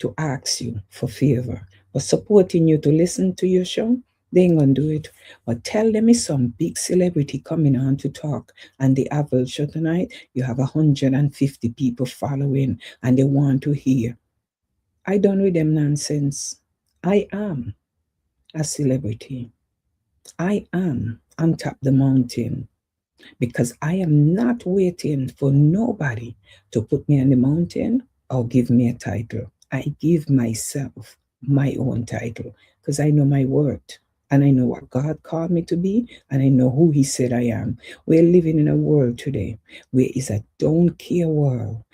to ask you for favor. But supporting you to listen to your show, they ain't gonna do it. But tell them it's some big celebrity coming on to talk. And the average show tonight, you have 150 people following and they want to hear. I done with them nonsense. I am a celebrity. I am on top of the mountain because I am not waiting for nobody to put me on the mountain or give me a title. I give myself my own title because I know my worth and I know what God called me to be and I know who He said I am. We're living in a world today where it's a don't care world.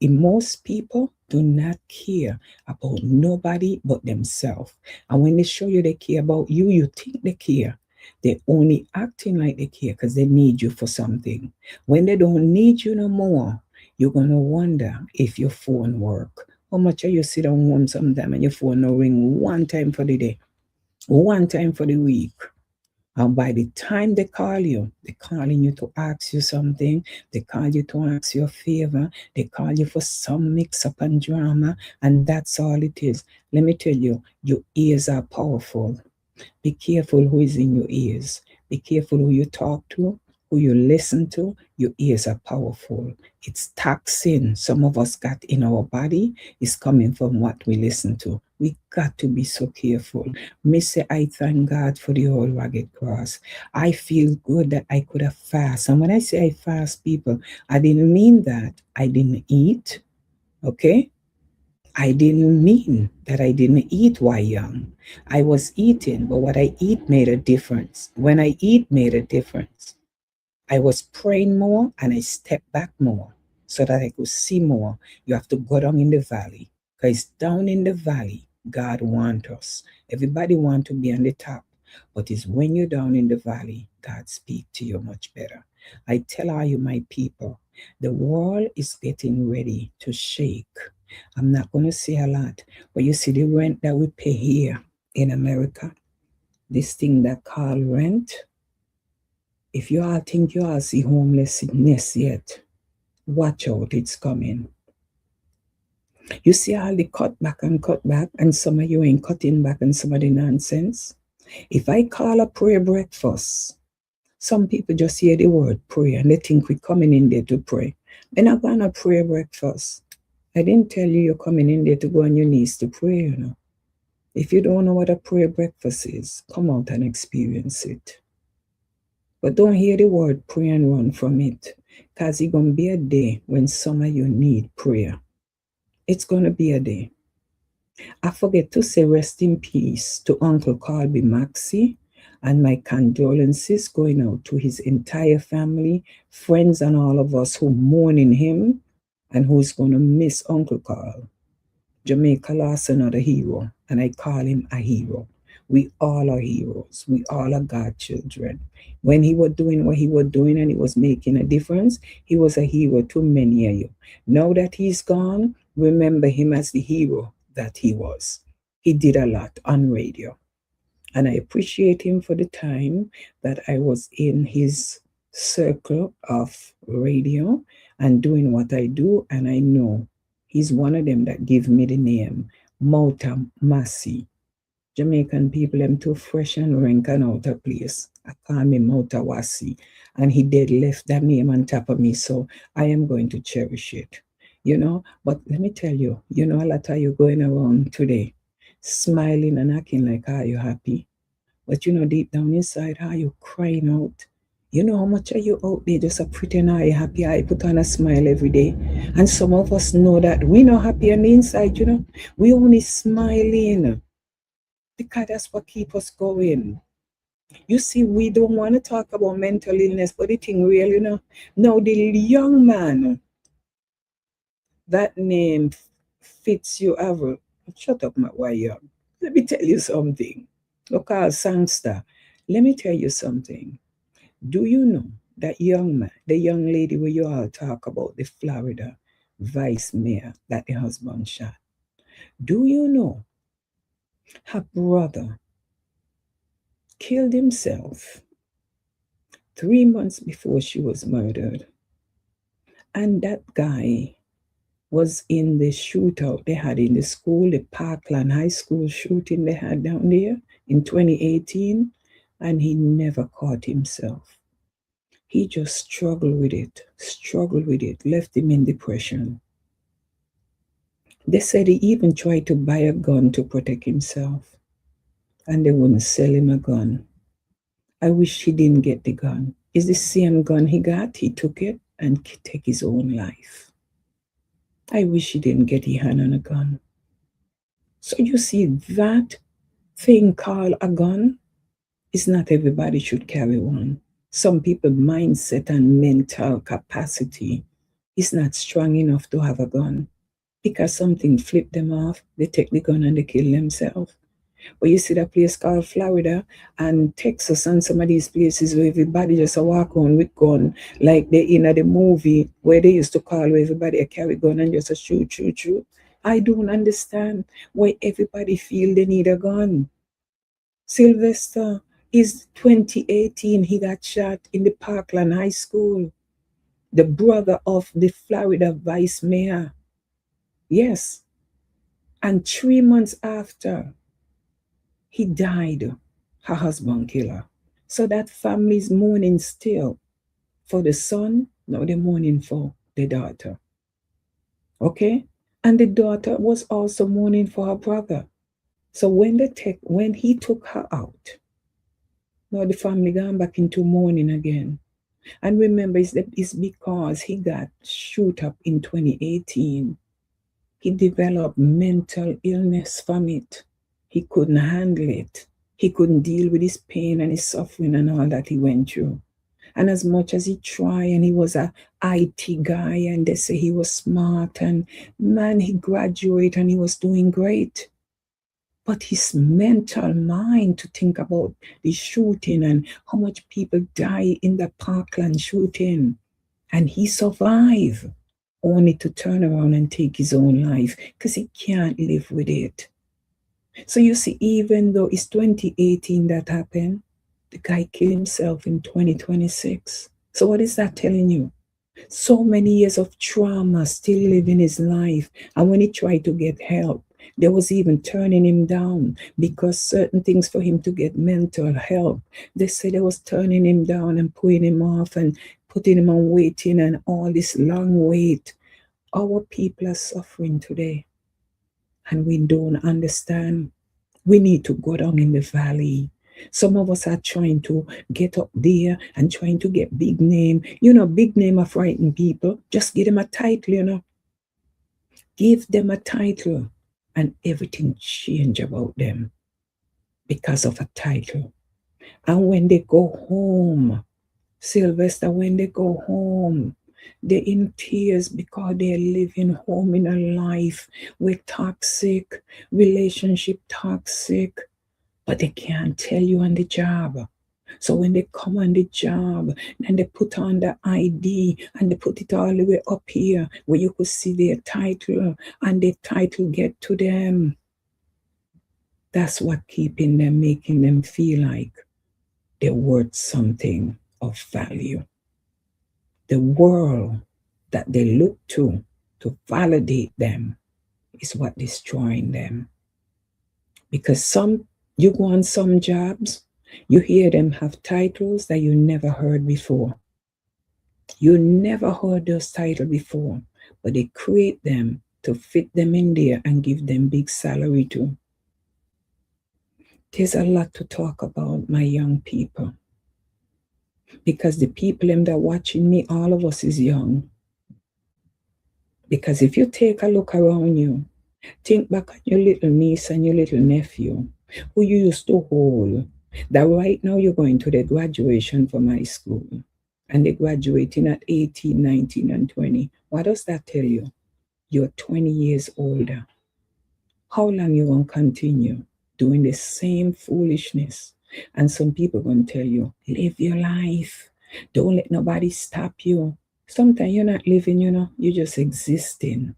Most people do not care about nobody but themselves. And when they show you they care about you, you think they care. They're only acting like they care because they need you for something. When they don't need you no more, you're going to wonder if your phone work. How much are you sit down home sometime and your phone no ring one time for the day, one time for the week? And by the time they call you, they're calling you to ask you something. They call you to ask you a favor. They call you for some mix-up and drama. And that's all it is. Let me tell you, your ears are powerful. Be careful who is in your ears. Be careful who you talk to, who you listen to. Your ears are powerful. It's toxin some of us got in our body is coming from what we listen to. We got to be so careful. Me say, I thank God for the whole rugged cross. I feel good that I could have fast. And when I say I fast, people, I didn't mean that I didn't eat. Okay? I didn't mean that I didn't eat while young. I was eating, but what I eat made a difference. When I eat made a difference. I was praying more and I stepped back more so that I could see more. You have to go down in the valley because down in the valley, God wants us. Everybody wants to be on the top, but it's when you're down in the valley, God speaks to you much better. I tell all you, my people, the world is getting ready to shake. I'm not going to say a lot, but you see the rent that we pay here in America, this thing that called rent, if you all think you all see homelessness yet, watch out, it's coming. You see all the cut back, and some of you ain't cutting back and some of the nonsense. If I call a prayer breakfast, some people just hear the word prayer and they think we're coming in there to pray. We're not going to pray breakfast. I didn't tell you you're coming in there to go on your knees to pray, you know. If you don't know what a prayer breakfast is, come out and experience it. But don't hear the word pray and run from it, because it's going to be a day when some of you need prayer. It's going to be a day. I forget to say rest in peace to Uncle Colby Maxey, and my condolences going out to his entire family, friends, and all of us who mourning him and who's going to miss Uncle Carl. Jamaica lost another hero, and I call him a hero. We all are heroes. We all are God's children. When he was doing what he was doing and he was making a difference, he was a hero to many of you. Now that he's gone, remember him as the hero that he was. He did a lot on radio. And I appreciate him for the time that I was in his circle of radio and doing what I do. And I know he's one of them that give me the name Mouta Massey. Jamaican people, them too fresh and rank and out of place. I call me Mouta Wasi. And he did left that name on top of me. So I am going to cherish it. You know, but let me tell you, you know, a lot of you going around today smiling and acting like, are you happy? But you know, deep down inside, are you crying out? You know how much are you out there just a pretend are you happy? I put on a smile every day. And some of us know that we not happy on the inside, you know. We only smiling because that's what keep us going. You see, we don't want to talk about mental illness, but the thing real, you know. Now the young man, that name fits you ever. Shut up, my why young. Let me tell you something. Local songster. Let me tell you something. Do you know that young man, the young lady where you all talk about, the Florida vice mayor that the husband shot? Do you know her brother killed himself 3 months before she was murdered? And that guy was in the shootout they had in the school, the Parkland High School shooting they had down there in 2018, and he never caught himself. He just struggled with it, left him in depression. They said he even tried to buy a gun to protect himself, and they wouldn't sell him a gun. I wish he didn't get the gun. It's the same gun he got. He took it and take his own life. I wish he didn't get his hand on a gun. So you see, that thing called a gun is not everybody should carry one. Some people's mindset and mental capacity is not strong enough to have a gun. Because something flipped them off, they take the gun and they kill themselves. But you see that place called Florida and Texas and some of these places where everybody just walk on with gun, like they in the movie where they used to call everybody a carry gun and just a shoot. I don't understand why everybody feel they need a gun. Sylvester is 2018. He got shot in the Parkland High School. The brother of the Florida vice mayor. Yes. And 3 months after, he died. Her husband killed her. So that family's mourning still for the son. Now they're mourning for the daughter. Okay? And the daughter was also mourning for her brother. So when he took her out, now the family gone back into mourning again. And remember, it's because he got shoot up in 2018. He developed mental illness from it. He couldn't handle it. He couldn't deal with his pain and his suffering and all that he went through. And as much as he tried, and he was a IT guy, and they say he was smart, and man, he graduated and he was doing great. But his mental mind to think about the shooting and how much people die in the Parkland shooting, and he survived, only to turn around and take his own life because he can't live with it. So you see, even though it's 2018 that happened, the guy killed himself in 2026. So what is that telling you? So many years of trauma still living his life. And when he tried to get help, they was even turning him down because certain things for him to get mental help, they said they was turning him down and putting him off and putting him on waiting and all this long wait. Our people are suffering today and we don't understand. We need to go down in the valley. Some of us are trying to get up there and trying to get big name. You know, big name are frightening people. Just give them a title, you know. Give them a title and everything change about them because of a title. And when they go home, Sylvester, when they go home, they're in tears because they're living home in a life with toxic, relationship toxic, but they can't tell you on the job. So when they come on the job and they put on the ID and they put it all the way up here where you could see their title and the title get to them. That's what keeping them, making them feel like they're worth something of value. The world that they look to validate them is what destroying them. Because you go on some jobs, you hear them have titles that you never heard before. You never heard those titles before, but they create them to fit them in there and give them big salary too. There's a lot to talk about, my young people. Because the people them that watching me, all of us is young. Because if you take a look around you, think back on your little niece and your little nephew, who you used to hold, that right now you're going to the graduation from high school, and they're graduating at 18, 19, and 20. What does that tell you? You're 20 years older. How long you going to continue doing the same foolishness? And some people going to tell you, live your life. Don't let nobody stop you. Sometimes you're not living, you're just existing.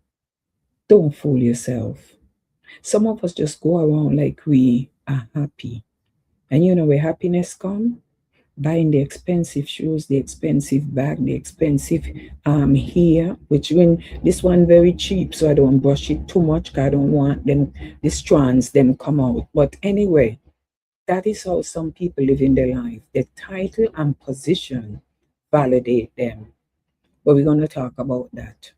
Don't fool yourself. Some of us just go around like we are happy. And where happiness comes? Buying the expensive shoes, the expensive bag, the expensive hair, which when this one very cheap, so I don't brush it too much because I don't want them, the strands, them come out. But anyway, that is how some people live in their life. The title and position validate them. But we're going to talk about that.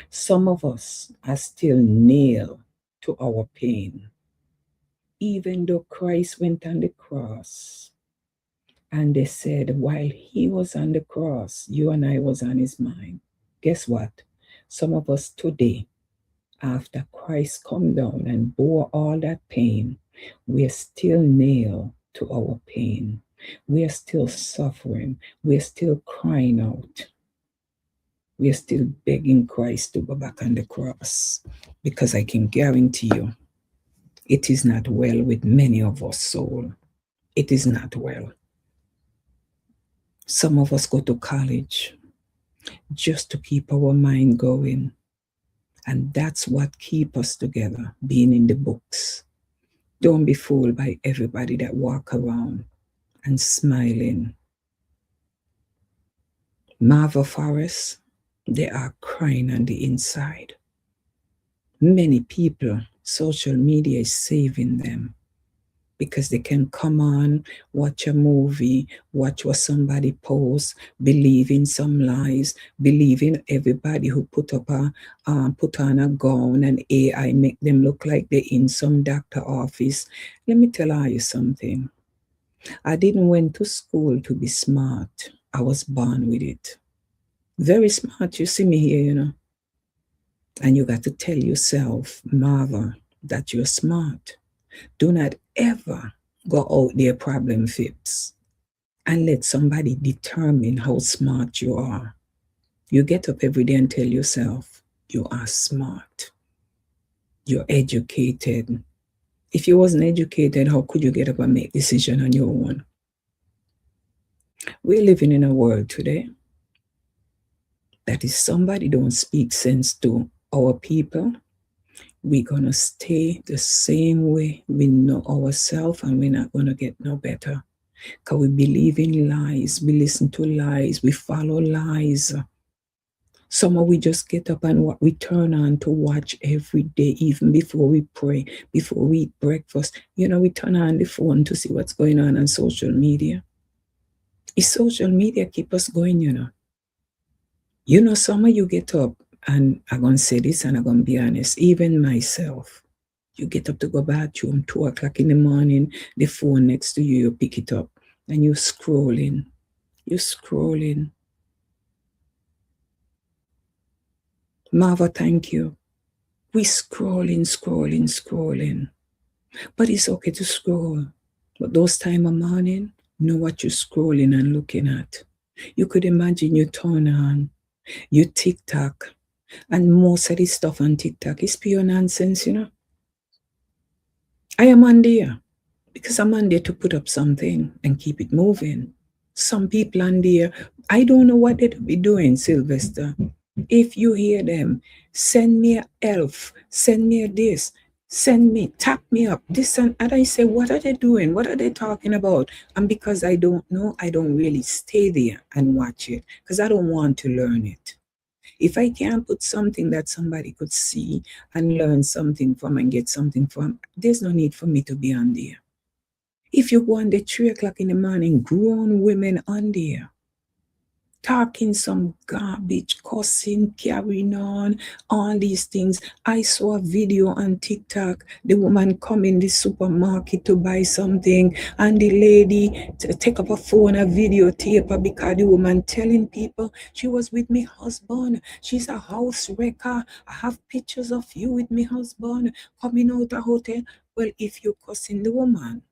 Some of us are still nailed to our pain. Even though Christ went on the cross, and they said, while he was on the cross, you and I was on his mind. Guess what? Some of us today, after Christ come down and bore all that pain, we're still nailed to our pain. We're still suffering. We're still crying out. We're still begging Christ to go back on the cross. Because I can guarantee you, it is not well with many of us soul. It is not well. Some of us go to college just to keep our mind going. And that's what keeps us together, being in the books. Don't be fooled by everybody that walk around and smiling. Marva Forest, they are crying on the inside. Many people, social media is saving them. Because they can come on, watch a movie, watch what somebody posts, believe in some lies, believe in everybody who put on a gown and AI make them look like they're in some doctor office. Let me tell you something. I didn't went to school to be smart. I was born with it. Very smart. You see me here, And you got to tell yourself, Marva, that you're smart. Do not ever go out there problem fix and let somebody determine how smart you are. You get up every day and tell yourself, you are smart. You're educated. If you wasn't educated, how could you get up and make decisions on your own? We're living in a world today that if somebody don't speak sense to our people, we're going to stay the same way we know ourselves, and we're not going to get no better. Because we believe in lies, we listen to lies, we follow lies. Some of we just get up and we turn on to watch every day, even before we pray, before we eat breakfast. We turn on the phone to see what's going on social media. Is social media keep us going, Some of you get up, and I'm going to say this and I'm going to be honest, even myself, you get up to go bathroom, 2 o'clock in the morning, the phone next to you, you pick it up, and you're scrolling. Marva, thank you. We scrolling. But it's okay to scroll. But those time of morning, know what you're scrolling and looking at. You could imagine you turn on, you TikTok, and most of this stuff on TikTok is pure nonsense, I am on there because I'm on there to put up something and keep it moving. Some people on there, I don't know what they'd be doing, Sylvester. If you hear them, send me an elf, send me this, tap me up, this and I say, what are they doing? What are they talking about? And because I don't know, I don't really stay there and watch it because I don't want to learn it. If I can put something that somebody could see and learn something from and get something from, there's no need for me to be on there. If you go on the 3 o'clock in the morning, grown women on there. talking some garbage, cussing, carrying on, all these things. I saw a video on TikTok. The woman come in the supermarket to buy something, and the lady take up a phone, a videotape her, because the woman telling people she was with me husband. She's a house wrecker. I have pictures of you with me husband coming out a hotel. Well, if you cussing the woman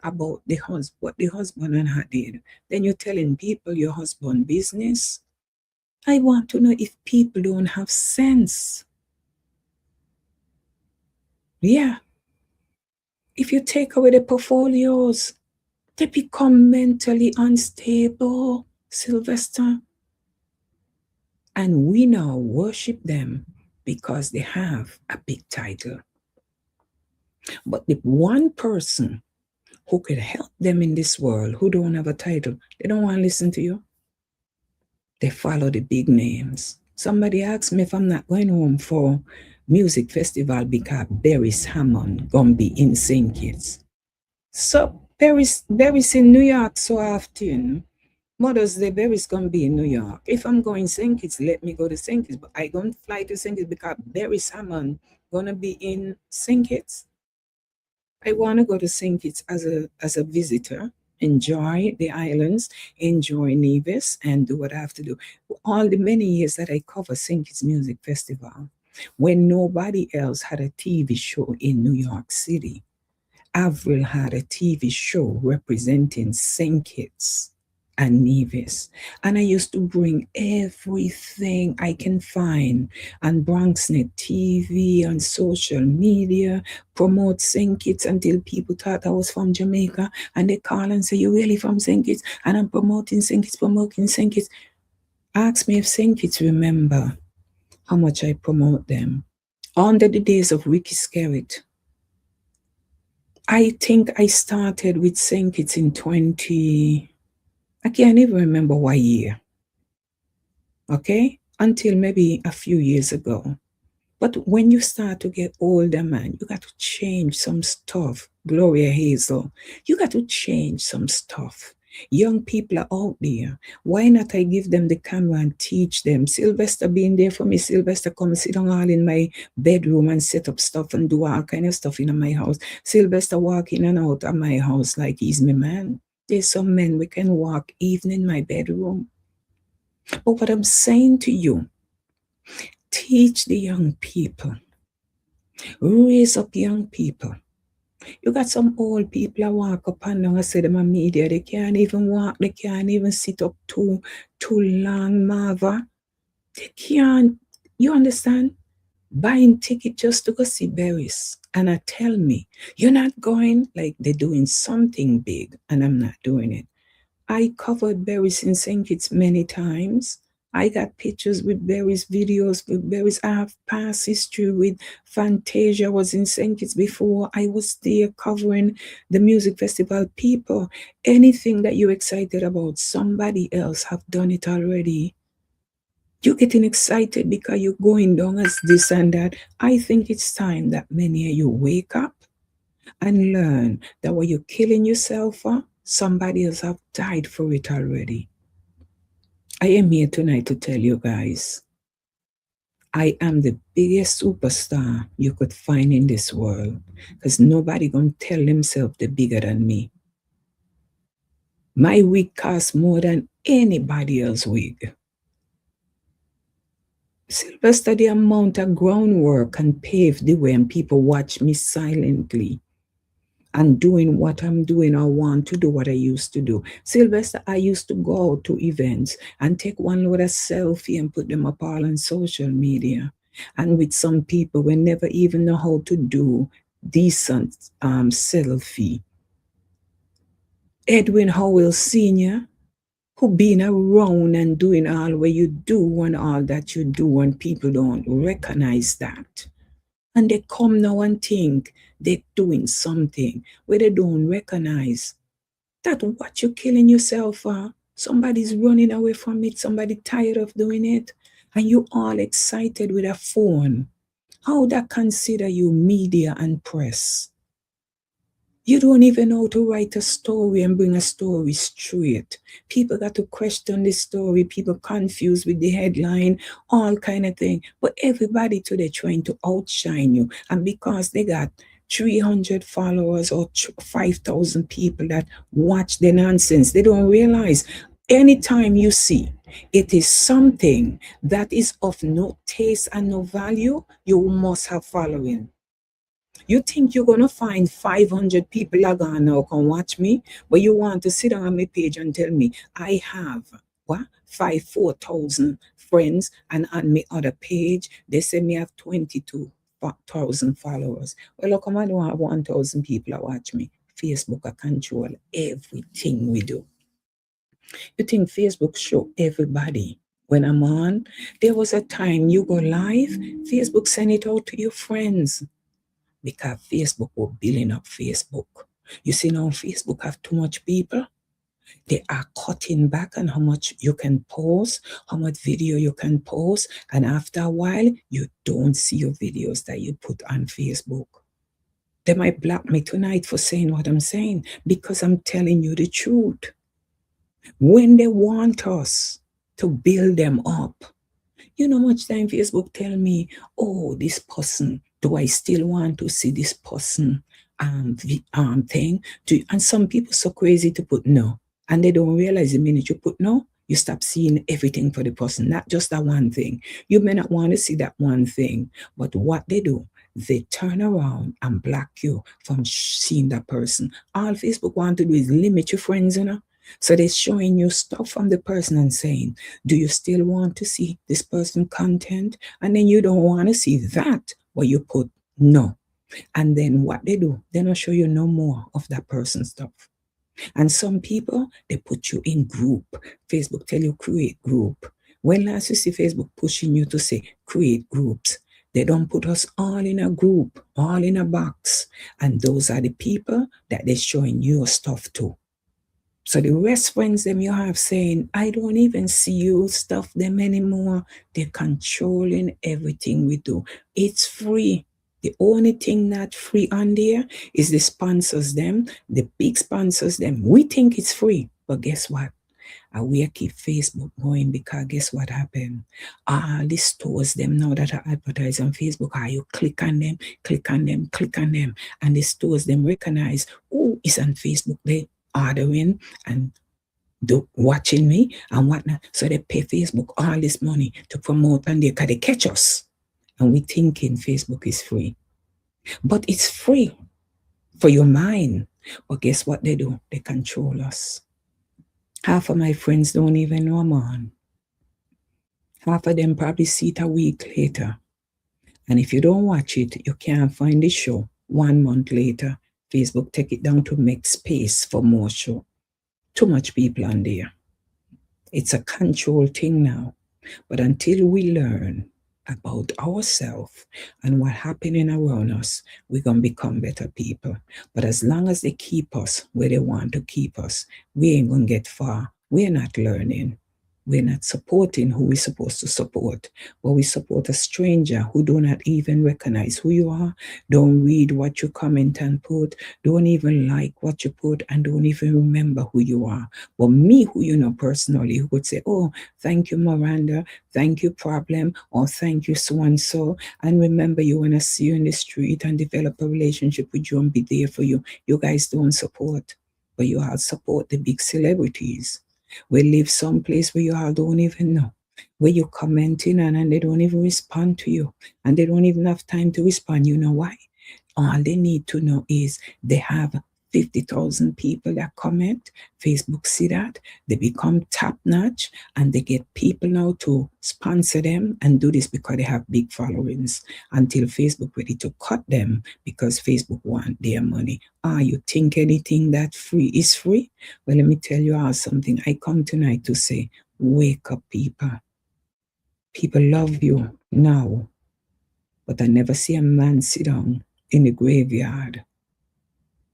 about the husband, what the husband and her did, then you're telling people your husband business. I want to know if people don't have sense. Yeah. If you take away the portfolios, they become mentally unstable, Sylvester. And we now worship them because they have a big title. But the one person who could help them in this world who don't have a title, they don't want to listen to you. They follow the big names. Somebody asked me if I'm not going home for music festival because Beres Hammond gonna be in St. Kitts. So Beres in New York so often. Mother's Day, Beres gonna be in New York. If I'm going St. Kitts, let me go to St. Kitts. But I gonna fly to St. Kitts because Beres Hammond gonna be in St. Kitts. I want to go to St. Kitts as a visitor, enjoy the islands, enjoy Nevis, and do what I have to do. All the many years that I cover St. Kitts Music Festival, when nobody else had a TV show in New York City, Avril had a TV show representing St. Kitts and Nevis. And I used to bring everything I can find on BronxNet TV, on social media, promote St. Kitts until people thought I was from Jamaica. And they call and say, "You really from St. Kitts?" And I'm promoting St. Kitts. Ask me if St. Kitts remember how much I promote them. Under the days of Ricky Skerritt, I think I started with St. Kitts in I can't even remember what year. Okay? Until maybe a few years ago. But when you start to get older, man, you got to change some stuff. Gloria Hazel, you got to change some stuff. Young people are out there. Why not I give them the camera and teach them? Sylvester being there for me. Sylvester come sit down all in my bedroom and set up stuff and do all kind of stuff in my house. Sylvester walk in and out of my house like he's my man. There's some men we can walk even in my bedroom. But what I'm saying to you, teach the young people. Raise up young people. You got some old people that walk up and down and say them a media. They can't even walk. They can't even sit up too long, Marva. They can't. You understand? Buying ticket just to go see Beres. And tell me, you're not going like they're doing something big and I'm not doing it. I covered Beres in St. Kitts many times. I got pictures with Beres, videos with Beres. I have past history with Fantasia. Was in St. Kitts before. I was there covering the music festival. People, anything that you're excited about, somebody else have done it already. You're getting excited because you're going down as this and that. I think it's time that many of you wake up and learn that what you're killing yourself for, somebody else have died for it already. I am here tonight to tell you guys, I am the biggest superstar you could find in this world because nobody gonna tell themselves they're bigger than me. My wig costs more than anybody else's wig. Sylvester, the amount of groundwork and pave the way and people watch me silently and doing what I'm doing or want to do what I used to do. Sylvester, I used to go out to events and take one load of selfie and put them up all on social media. And with some people, we never even know how to do decent selfie. Edwin Howell Sr., who been around and doing all what you do and all that you do, and people don't recognize that. And they come now and think they're doing something where they don't recognize that what you're killing yourself for. Somebody's running away from it. Somebody tired of doing it. And you all excited with a phone. How that consider you media and press? You don't even know how to write a story and bring a story straight. People got to question the story. People confused with the headline, all kind of thing. But everybody today trying to outshine you. And because they got 300 followers or 5,000 people that watch the nonsense, they don't realize anytime you see it is something that is of no taste and no value, you must have following. You think you're gonna find 500 people are gonna now come watch me, but you want to sit on my page and tell me I have what 4,000 friends, and on my other page they say me have 22,000 followers. Well, look, I don't have 1,000 people that watch me. Facebook I control everything we do. You think Facebook show everybody when I'm on? There was a time you go live, Facebook send it out to your friends. Because Facebook will building up Facebook. You see now Facebook have too much people. They are cutting back on how much you can post, how much video you can post, and after a while, you don't see your videos that you put on Facebook. They might block me tonight for saying what I'm saying because I'm telling you the truth. When they want us to build them up, you know, much time Facebook tell me, oh, this person, do I still want to see this person thing? And some people so crazy to put no. And they don't realize the minute you put no, you stop seeing everything for the person, not just that one thing. You may not want to see that one thing, but what they do, they turn around and block you from seeing that person. All Facebook want to do is limit your friends, you know. So they're showing you stuff from the person and saying, do you still want to see this person content? And then you don't want to see that, but you put no. And then what they do, they don't show you no more of that person's stuff. And some people, they put you in group. Facebook tell you create group. When last you see Facebook pushing you to say create groups, they don't put us all in a group, all in a box. And those are the people that they're showing your stuff to. So the rest friends them you have saying, I don't even see you stuff them anymore. They're controlling everything we do. It's free. The only thing not free on there is the sponsors them, the big sponsors them. We think it's free, but guess what? We keep Facebook going because guess what happened? All the stores them now that are advertised on Facebook, you click on them, click on them, click on them. And the stores them recognize who is on Facebook. They ordering and watching me and whatnot. So they pay Facebook all this money to promote and because they catch us. And we thinking Facebook is free. But it's free for your mind. But guess what they do? They control us. Half of my friends don't even know I'm on. Half of them probably see it a week later. And if you don't watch it, you can't find the show 1 month later. Facebook take it down to make space for more show. Too much people on there. It's a control thing now. But until we learn about ourselves and what's happening around us, we're going to become better people. But as long as they keep us where they want to keep us, we ain't going to get far. We're not learning. We're not supporting who we're supposed to support. But we support a stranger who do not even recognize who you are, don't read what you comment and put, don't even like what you put, and don't even remember who you are. But me, who you know personally, who would say, oh, thank you, Miranda, thank you, Problem, or thank you, so-and-so, and remember you when I see you in the street and develop a relationship with you and be there for you. You guys don't support, but you all support the big celebrities. We live someplace where you all don't even know, where you're commenting and they don't even respond to you, and they don't even have time to respond. You know why? All they need to know is they have 50,000 people that comment. Facebook see that, they become top notch, and they get people now to sponsor them and do this because they have big followings until Facebook ready to cut them because Facebook want their money. You think anything that free is free? Well, let me tell you all something. I come tonight to say, wake up, people. People love you now, but I never see a man sit down in the graveyard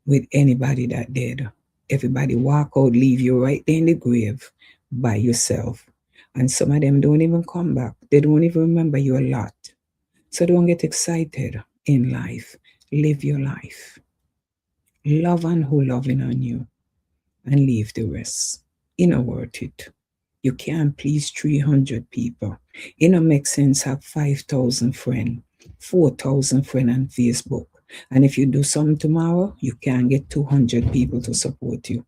with anybody that dead. Everybody walk out, leave you right there in the grave by yourself. And some of them don't even come back. They don't even remember you a lot. So don't get excited in life. Live your life. Love and who loving on you, and leave the rest. It not worth it. You can't please 300 people. It don't make sense have 5,000 friends, 4,000 friends on Facebook. And if you do something tomorrow, you can't get 200 people to support you.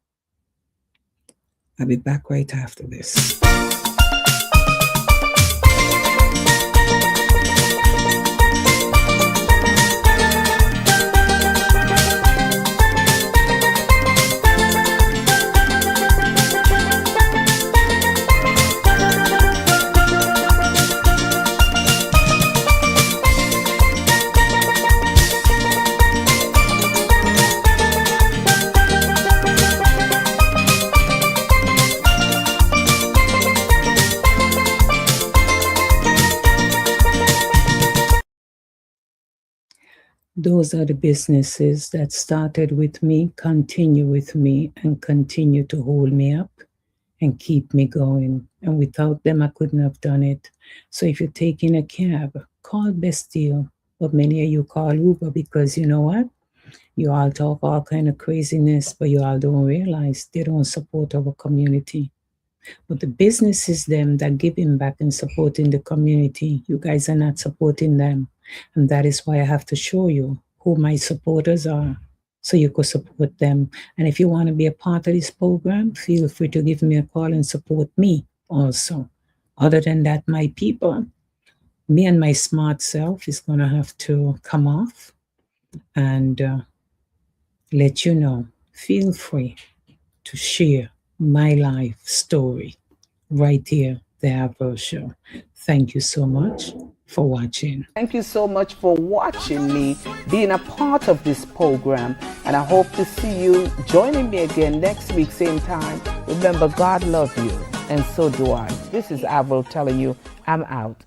I'll be back right after this. Those are the businesses that started with me, continue with me, and continue to hold me up and keep me going. And without them, I couldn't have done it. So if you're taking a cab, call Best Deal. But many of you call Uber because you know what? You all talk all kind of craziness, but you all don't realize they don't support our community. But the businesses them that giving back and supporting the community, you guys are not supporting them. And that is why I have to show you who my supporters are so you could support them. And if you want to be a part of this program, feel free to give me a call and support me also. Other than that, my people, me and my smart self is going to have to come off and let you know. Feel free to share my life story right here, the Avril Show. Thank you so much for watching. Thank you so much for watching me, being a part of this program, and I hope to see you joining me again next week, same time. Remember, God loves you, and so do I. This is Avril telling you, I'm out.